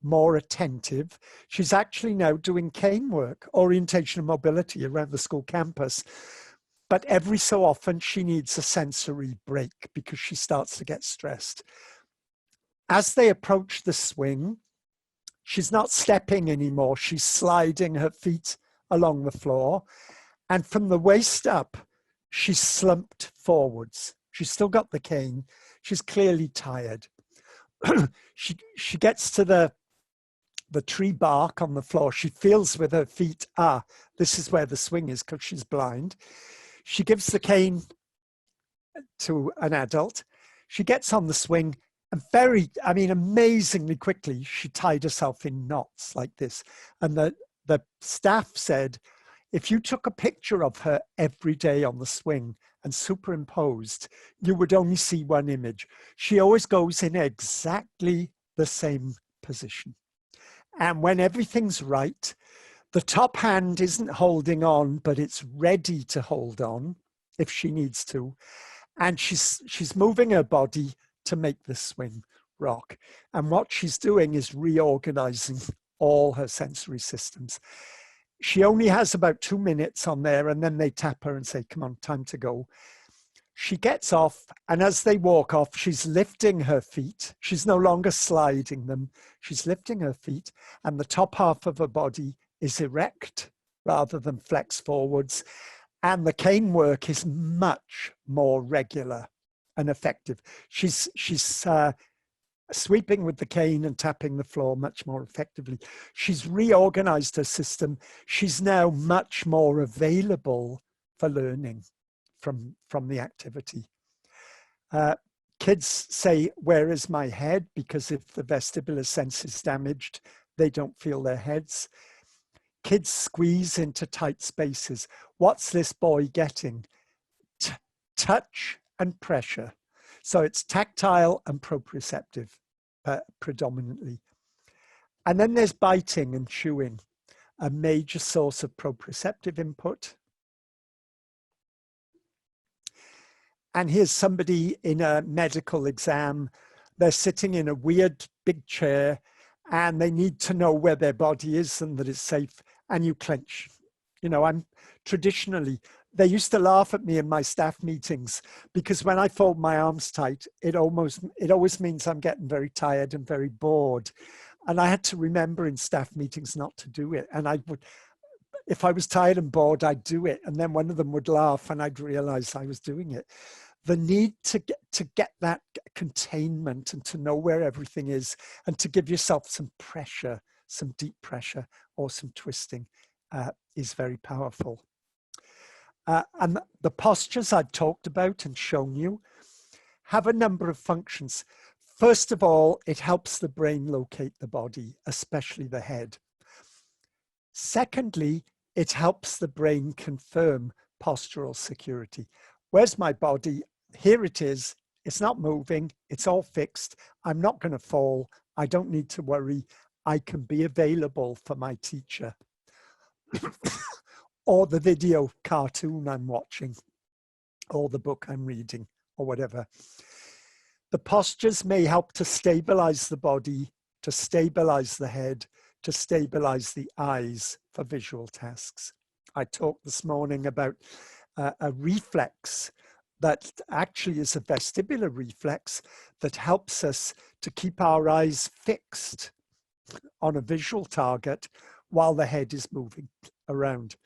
more attentive. She's actually now doing cane work, orientation and mobility around the school campus. But every so often she needs a sensory break because she starts to get stressed. As they approach the swing, she's not stepping anymore. She's sliding her feet along the floor. And from the waist up, she's slumped forwards. She's still got the cane. She's clearly tired. She gets to the tree bark on the floor. She feels with her feet, this is where the swing is because she's blind. She gives the cane to an adult. She gets on the swing and amazingly quickly, she tied herself in knots like this. And the staff said, if you took a picture of her every day on the swing and superimposed, you would only see one image. She always goes in exactly the same position. And when everything's right, the top hand isn't holding on, but it's ready to hold on if she needs to. And she's moving her body to make the swing rock. And what she's doing is reorganizing all her sensory systems. She only has about 2 minutes on there, and then they tap her and say, come on, time to go. She gets off, and as they walk off, she's lifting her feet. She's no longer sliding them. She's lifting her feet, and the top half of her body is erect rather than flex forwards. And the cane work is much more regular and effective. She's sweeping with the cane and tapping the floor much more effectively. She's reorganized her system. She's now much more available for learning from the activity. Kids say, where is my head? Because if the vestibular sense is damaged, they don't feel their heads. Kids squeeze into tight spaces. What's this boy getting? Touch and pressure. So it's tactile and proprioceptive predominantly. And then there's biting and chewing, a major source of proprioceptive input. And here's somebody in a medical exam. They're sitting in a weird big chair and they need to know where their body is and that it's safe, and you clench. You know, I'm traditionally, they used to laugh at me in my staff meetings because when I fold my arms tight, it always means I'm getting very tired and very bored. And I had to remember in staff meetings not to do it. And I would, if I was tired and bored, I'd do it. And then one of them would laugh and I'd realize I was doing it. The need to get that containment and to know where everything is and to give yourself some pressure, some deep pressure or some twisting is very powerful. And the postures I've talked about and shown you have a number of functions. First of all, it helps the brain locate the body, especially the head. Secondly, it helps the brain confirm postural security. Where's my body? Here it is. It's not moving. It's all fixed. I'm not going to fall. I don't need to worry. I can be available for my teacher or the video cartoon I'm watching or the book I'm reading or whatever. The postures may help to stabilize the body, to stabilize the head, to stabilize the eyes for visual tasks. I talked this morning about a reflex that actually is a vestibular reflex that helps us to keep our eyes fixed on a visual target while the head is moving around.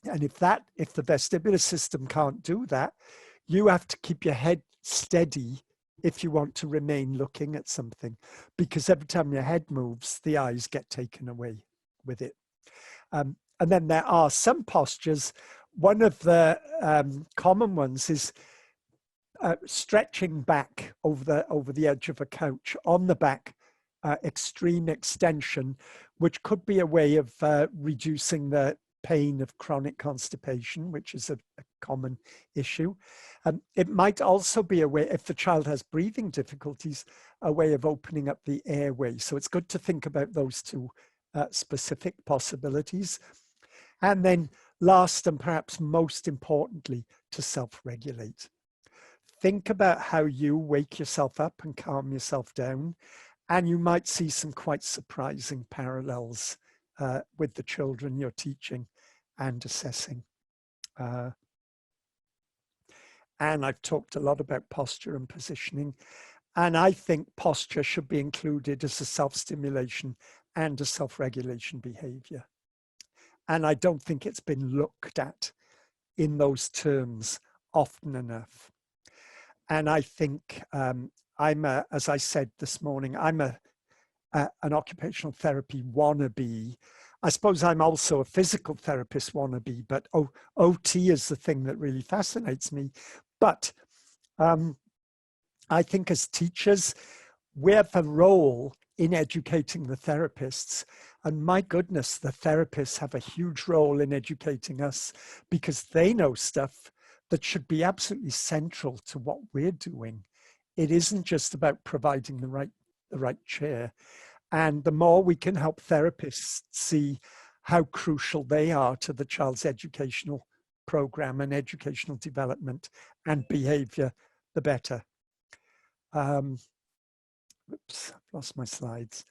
And if the vestibular system can't do that, you have to keep your head steady if you want to remain looking at something, because every time your head moves, the eyes get taken away with it. And then there are some postures. One of the common ones is stretching back over the edge of a couch on the back, extreme extension, which could be a way of reducing the pain of chronic constipation, which is a common issue. It might also be a way, if the child has breathing difficulties, a way of opening up the airway. So it's good to think about those two specific possibilities. And then last and perhaps most importantly, to self-regulate. Think about how you wake yourself up and calm yourself down, and you might see some quite surprising parallels with the children you're teaching and assessing. And I've talked a lot about posture and positioning, and I think posture should be included as a self-stimulation and a self-regulation behavior. And I don't think it's been looked at in those terms often enough. And I think as I said this morning, I'm an occupational therapy wannabe. I suppose I'm also a physical therapist wannabe, but OT is the thing that really fascinates me. But I think as teachers, we have a role in educating the therapists. And my goodness, the therapists have a huge role in educating us because they know stuff that should be absolutely central to what we're doing. It isn't just about providing the right chair. And the more we can help therapists see how crucial they are to the child's educational program and educational development and behavior, the better. Oops, I've lost my slides.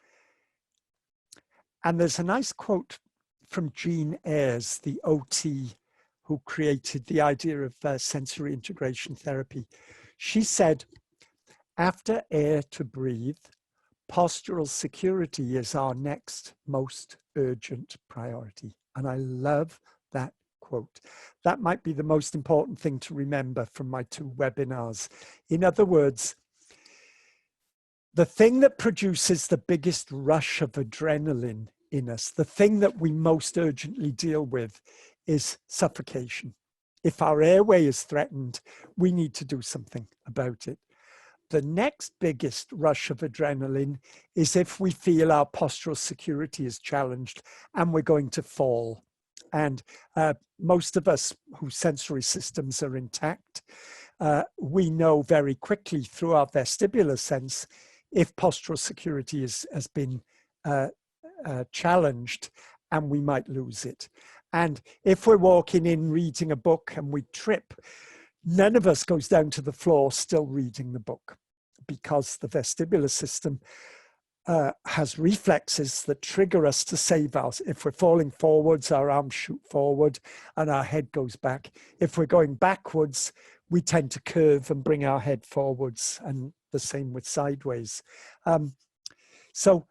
And there's a nice quote from Jean Ayres, the OT who created the idea of sensory integration therapy. She said, after air to breathe, postural security is our next most urgent priority. And I love that quote. That might be the most important thing to remember from my 2 webinars. In other words, the thing that produces the biggest rush of adrenaline in us, the thing that we most urgently deal with, is suffocation. If our airway is threatened, we need to do something about it. The next biggest rush of adrenaline is if we feel our postural security is challenged and we're going to fall. And most of us whose sensory systems are intact, we know very quickly through our vestibular sense if postural security has been challenged, and we might lose it. And if we're walking in reading a book and we trip, none of us goes down to the floor still reading the book, because the vestibular system has reflexes that trigger us to save us. If we're falling forwards, our arms shoot forward and our head goes back. If we're going backwards, we tend to curve and bring our head forwards, and the same with sideways. So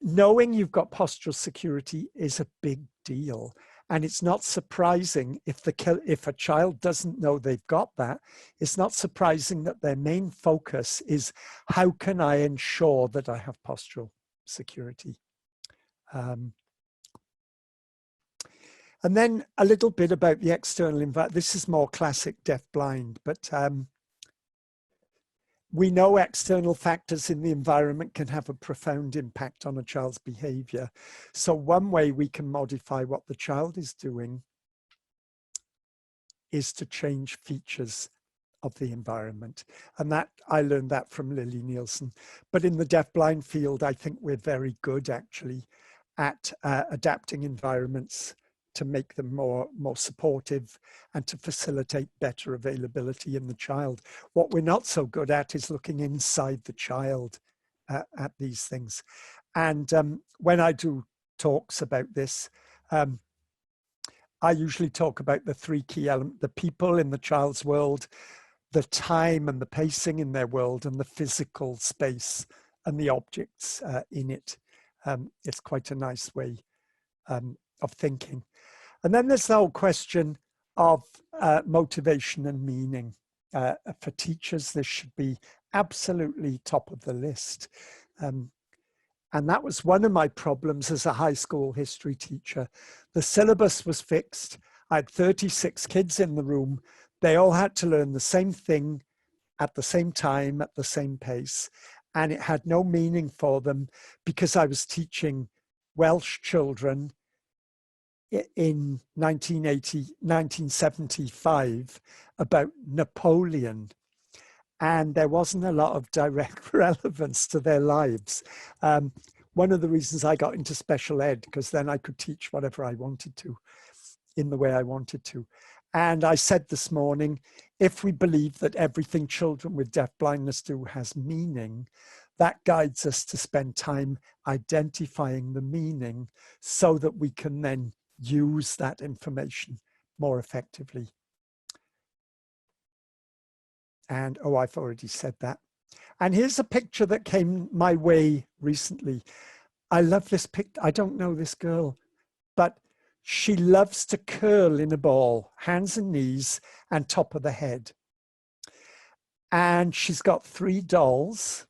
knowing you've got postural security is a big deal. And it's not surprising if a child doesn't know they've got that, it's not surprising that their main focus is, how can I ensure that I have postural security? And then a little bit about the external environment. This is more classic deafblind, but we know external factors in the environment can have a profound impact on a child's behavior. So one way we can modify what the child is doing is to change features of the environment. And that, I learned that from Lily Nielsen. But in the deafblind field, I think we're very good actually at adapting environments to make them more supportive and to facilitate better availability in the child. What we're not so good at is looking inside the child at these things. And when I do talks about this, I usually talk about the three key elements: the people in the child's world, the time and the pacing in their world, and the physical space and the objects in it. It's quite a nice way of thinking. And then there's the whole question of motivation and meaning. For teachers, this should be absolutely top of the list. And that was one of my problems as a high school history teacher. The syllabus was fixed. I had 36 kids in the room. They all had to learn the same thing at the same time, at the same pace. And it had no meaning for them, because I was teaching Welsh children in 1975 about Napoleon, and there wasn't a lot of direct relevance to their lives. One of the reasons I got into special ed, because then I could teach whatever I wanted to in the way I wanted to. And I said this morning, if we believe that everything children with deafblindness do has meaning, that guides us to spend time identifying the meaning so that we can then use that information more effectively. And, oh, I've already said that. And here's a picture that came my way recently. I love this picture. I don't know this girl, but she loves to curl in a ball, hands and knees and top of the head. And she's got 3 dolls,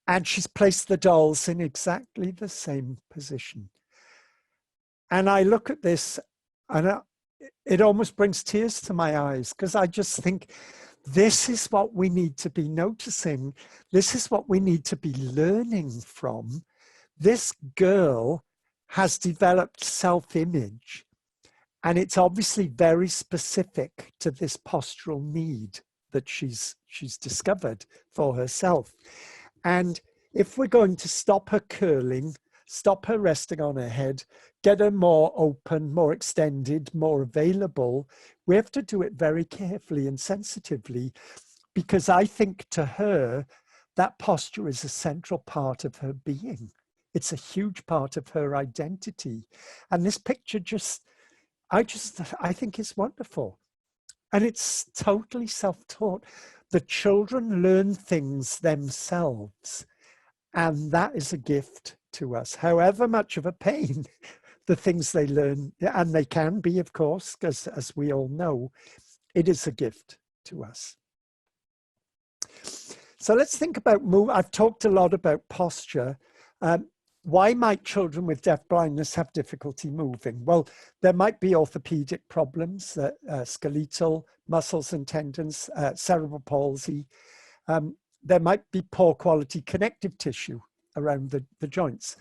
and she's placed the dolls in exactly the same position. And I look at this and it almost brings tears to my eyes, because I just think, this is what we need to be noticing. This is what we need to be learning from. This girl has developed self-image, and it's obviously very specific to this postural need that she's discovered for herself. And if we're going to stop her curling, stop her resting on her head, get her more open, more extended, more available, we have to do it very carefully and sensitively, because I think to her, that posture is a central part of her being. It's a huge part of her identity. And this picture I think it's wonderful. And it's totally self-taught. The children learn things themselves, and that is a gift to us. However much of a pain the things they learn, and they can be, of course, because as we all know, it is a gift to us. So let's think about I've talked a lot about posture. Why might children with deafblindness have difficulty moving? Well, there might be orthopedic problems, skeletal, muscles and tendons, cerebral palsy. There might be poor quality connective tissue around the joints.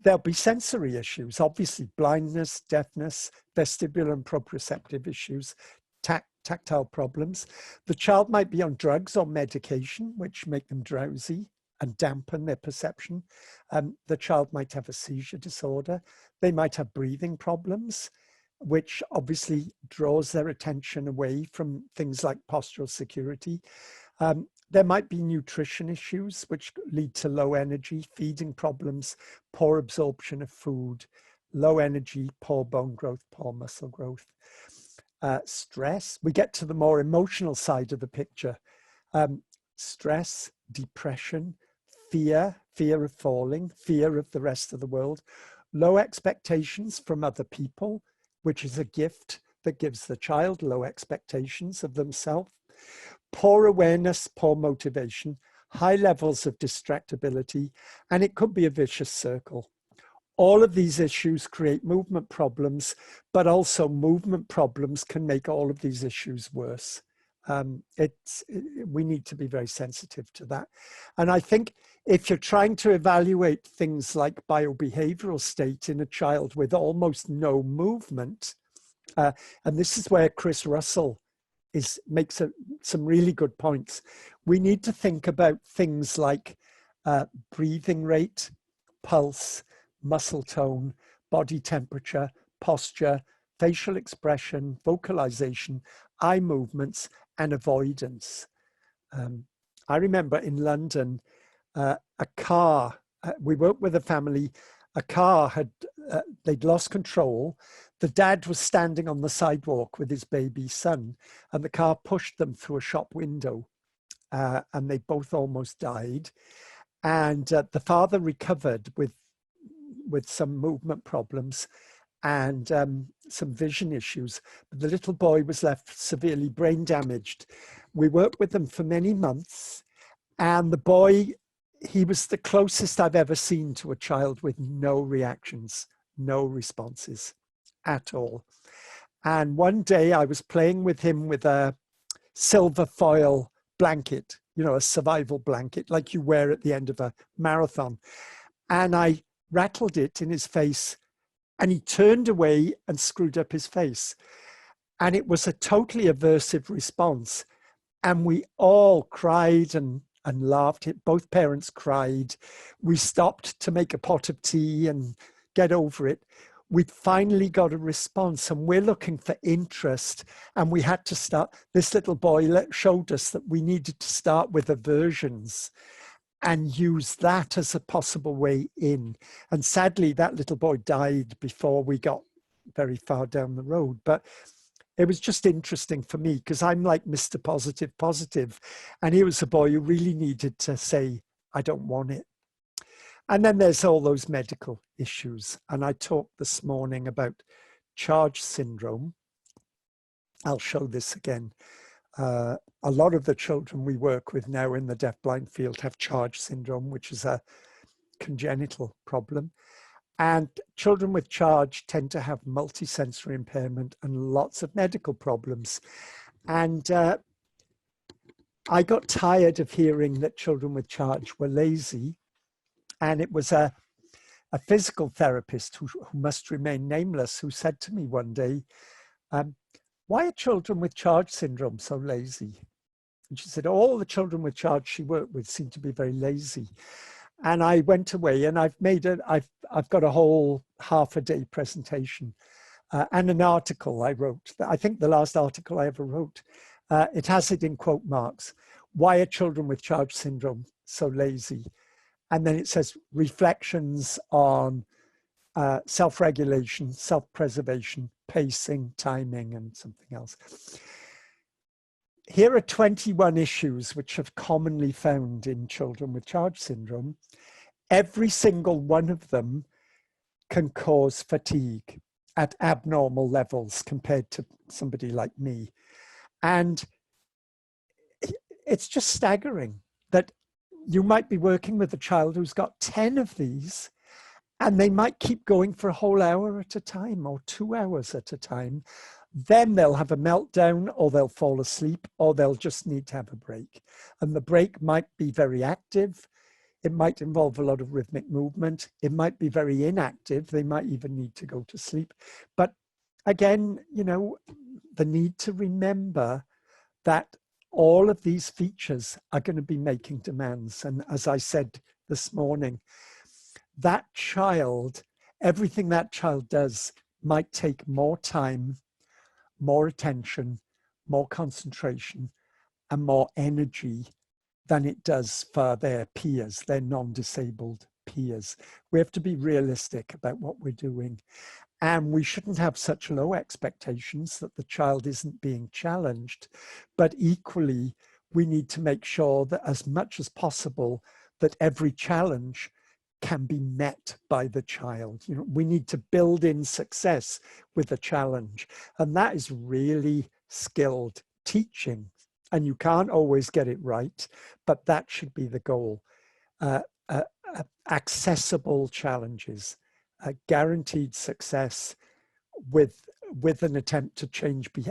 There'll be sensory issues, obviously blindness, deafness, vestibular and proprioceptive issues, tactile problems. The child might be on drugs or medication, which make them drowsy, and dampen their perception. The child might have a seizure disorder. They might have breathing problems, which obviously draws their attention away from things like postural security. There might be nutrition issues, which lead to low energy, feeding problems, poor absorption of food, low energy, poor bone growth, poor muscle growth. Stress, we get to the more emotional side of the picture. Stress, depression, fear of falling, fear of the rest of the world, low expectations from other people, which is a gift that gives the child low expectations of themselves, poor awareness, poor motivation, high levels of distractibility, and it could be a vicious circle. All of these issues create movement problems, but also movement problems can make all of these issues worse. We need to be very sensitive to that. And I think if you're trying to evaluate things like biobehavioral state in a child with almost no movement, and this is where Chris Russell makes some really good points. We need to think about things like breathing rate, pulse, muscle tone, body temperature, posture, facial expression, vocalization, eye movements, and avoidance. I remember in London, a car, we worked with a family, a car they'd lost control. The dad was standing on the sidewalk with his baby son, and the car pushed them through a shop window, and they both almost died. And the father recovered with some movement problems and some vision issues. But the little boy was left severely brain damaged. We worked with them for many months, and the boy, he was the closest I've ever seen to a child with no reactions, no responses at all. And one day I was playing with him with a silver foil blanket, you know, a survival blanket like you wear at the end of a marathon. And I rattled it in his face, and he turned away and screwed up his face. And it was a totally aversive response. And we all cried and laughed. Both parents cried. We stopped to make a pot of tea and get over it. We'd finally got a response, and we're looking for interest. And we had to start. This little boy showed us that we needed to start with aversions and use that as a possible way in. And sadly, that little boy died before we got very far down the road. But it was just interesting for me because I'm like Mr. Positive. And he was a boy who really needed to say, I don't want it. And then there's all those medical issues. And I talked this morning about charge syndrome. I'll show this again. A lot of the children we work with now in the deafblind field have charge syndrome, which is a congenital problem. And children with charge tend to have multisensory impairment and lots of medical problems. And I got tired of hearing that children with charge were lazy. And it was a physical therapist who must remain nameless who said to me one day, why are children with charge syndrome so lazy? And she said, all the children with charge she worked with seem to be very lazy. And I went away and I've got a whole half a day presentation and an article I wrote. I think the last article I ever wrote, it has it in quote marks. Why are children with charge syndrome so lazy? And then it says reflections on self-regulation, self-preservation, pacing, timing, and something else. Here are 21 issues which are commonly found in children with charge syndrome. Every single one of them can cause fatigue at abnormal levels compared to somebody like me. And it's just staggering that you might be working with a child who's got 10 of these, and they might keep going for a whole hour at a time or 2 hours at a time. Then they'll have a meltdown, or they'll fall asleep, or they'll just need to have a break. And the break might be very active. It might involve a lot of rhythmic movement. It might be very inactive. They might even need to go to sleep. But again, you know, the need to remember that all of these features are going to be making demands. And as I said this morning, that child, everything that child does might take more time, more attention, more concentration, and more energy than it does for their peers, their non-disabled peers. We have to be realistic about what we're doing. And we shouldn't have such low expectations that the child isn't being challenged. But equally, we need to make sure that as much as possible, that every challenge can be met by the child. You know, we need to build in success with a challenge. And that is really skilled teaching. And you can't always get it right, but that should be the goal. Accessible challenges, guaranteed success with an attempt to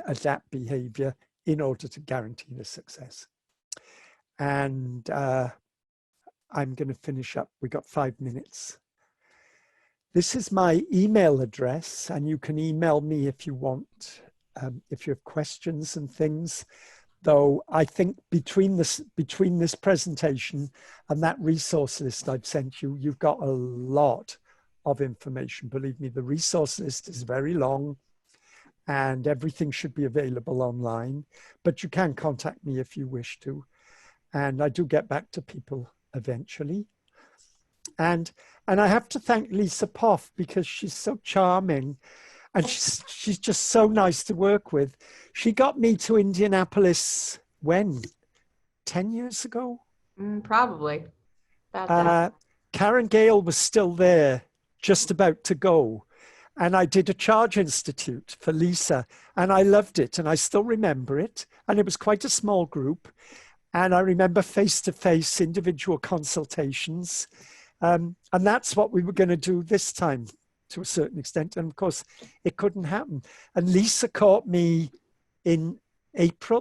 adapt behavior in order to guarantee the success. And I'm going to finish up. We got 5 minutes. This is my email address, and you can email me if you want, if you have questions and things. Though I think between this presentation and that resource list I've sent you, you've got a lot of information. Believe me, the resource list is very long and everything should be available online, but you can contact me if you wish to. And I do get back to people eventually. And I have to thank Lisa Poff because she's so charming and she's just so nice to work with. She got me to Indianapolis when? 10 years ago? Probably. About that. Karen Gale was still there, just about to go. And I did a Charge Institute for Lisa, and I loved it, and I still remember it. And it was quite a small group. And I remember face-to-face individual consultations. And that's what we were going to do this time, to a certain extent. And of course, it couldn't happen. And Lisa caught me in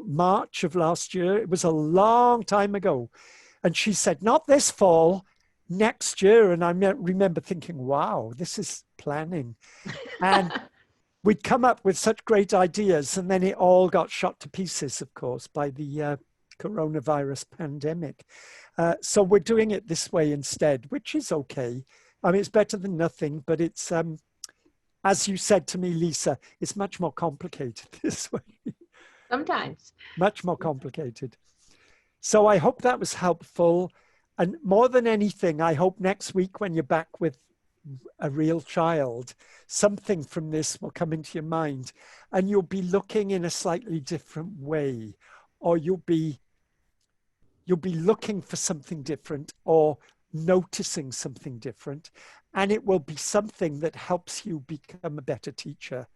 March of last year. It was a long time ago. And she said, not this fall, next year. And I remember thinking, wow, this is planning. And we'd come up with such great ideas. And then it all got shot to pieces, of course, by the coronavirus pandemic. So we're doing it this way instead, which is okay. I mean, it's better than nothing, but it's, as you said to me, Lisa, it's much more complicated this way. Sometimes. Much more complicated. So I hope that was helpful. And more than anything, I hope next week when you're back with a real child, something from this will come into your mind and you'll be looking in a slightly different way, or you'll be looking for something different or noticing something different, and it will be something that helps you become a better teacher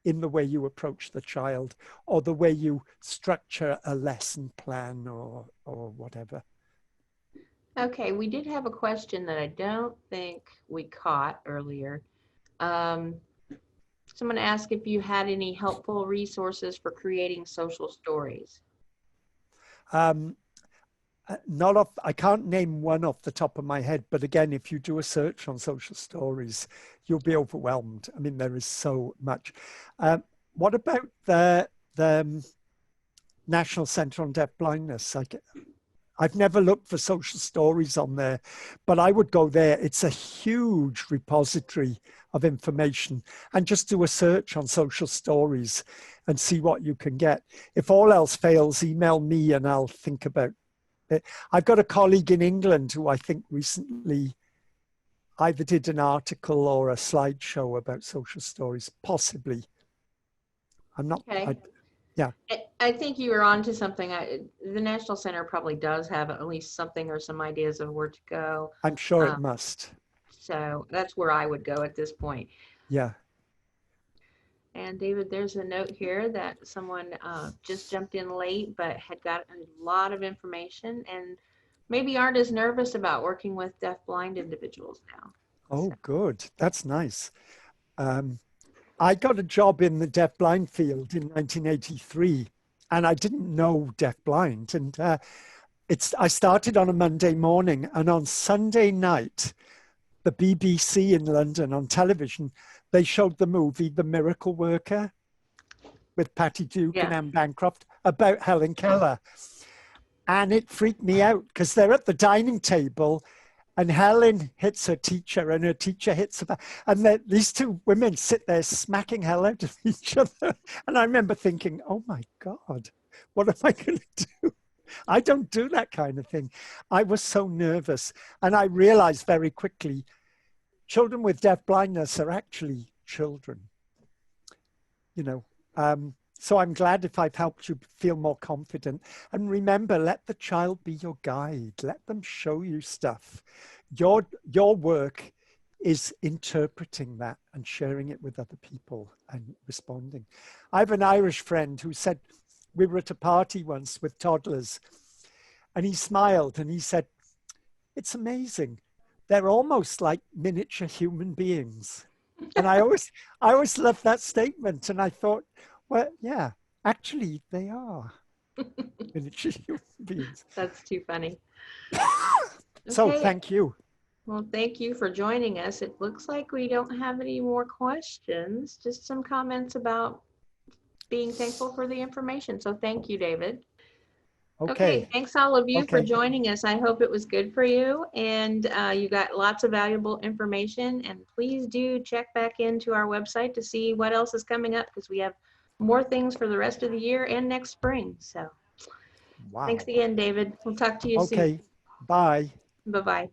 in the way you approach the child or the way you structure a lesson plan or whatever. Okay, we did have a question that I don't think we caught earlier. Someone asked if you had any helpful resources for creating social stories. I can't name one off the top of my head, but again, if you do a search on social stories, you'll be overwhelmed. I mean, there is so much. What about the National Centre on Deafblindness? I've never looked for social stories on there, but I would go there. It's a huge repository of information, and just do a search on social stories and see what you can get. If all else fails, email me and I'll think about it. I've got a colleague in England who I think recently either did an article or a slideshow about social stories, possibly. I'm not, okay. Yeah. I think you were on to something. The National Center probably does have at least something or some ideas of where to go. I'm sure it must. So that's where I would go at this point. Yeah. And David, there's a note here that someone just jumped in late, but had got a lot of information and maybe aren't as nervous about working with deafblind individuals now. Oh, so. Good. That's nice. I got a job in the deafblind field in 1983, and I didn't know deafblind. And I started on a Monday morning, and on Sunday night, the BBC in London on television, they showed the movie The Miracle Worker with Patty Duke and Anne Bancroft about Helen Keller. And it freaked me out because they're at the dining table and Helen hits her teacher and her teacher hits her. And these two women sit there smacking hell out of each other. And I remember thinking, oh my God, what am I going to do? I don't do that kind of thing. I was so nervous. And I realized very quickly, children with deafblindness are actually children, you know. So I'm glad if I've helped you feel more confident. And remember, let the child be your guide. Let them show you stuff. Your work is interpreting that and sharing it with other people and responding. I have an Irish friend who said, we were at a party once with toddlers, and he smiled and he said, it's amazing. They're almost like miniature human beings. And I always loved that statement. And I thought, well, yeah, actually they are miniature human beings. That's too funny. So Okay. thank you. Well, thank you for joining us. It looks like we don't have any more questions, just some comments about being thankful for the information. So thank you, David. Okay, Okay. thanks all of you for Okay. joining us. I hope it was good for you and you got lots of valuable information. And please do check back into our website to see what else is coming up, because we have more things for the rest of the year and next spring. So thanks Wow. again, David. We'll talk to you soon. Okay. Bye. Bye-bye.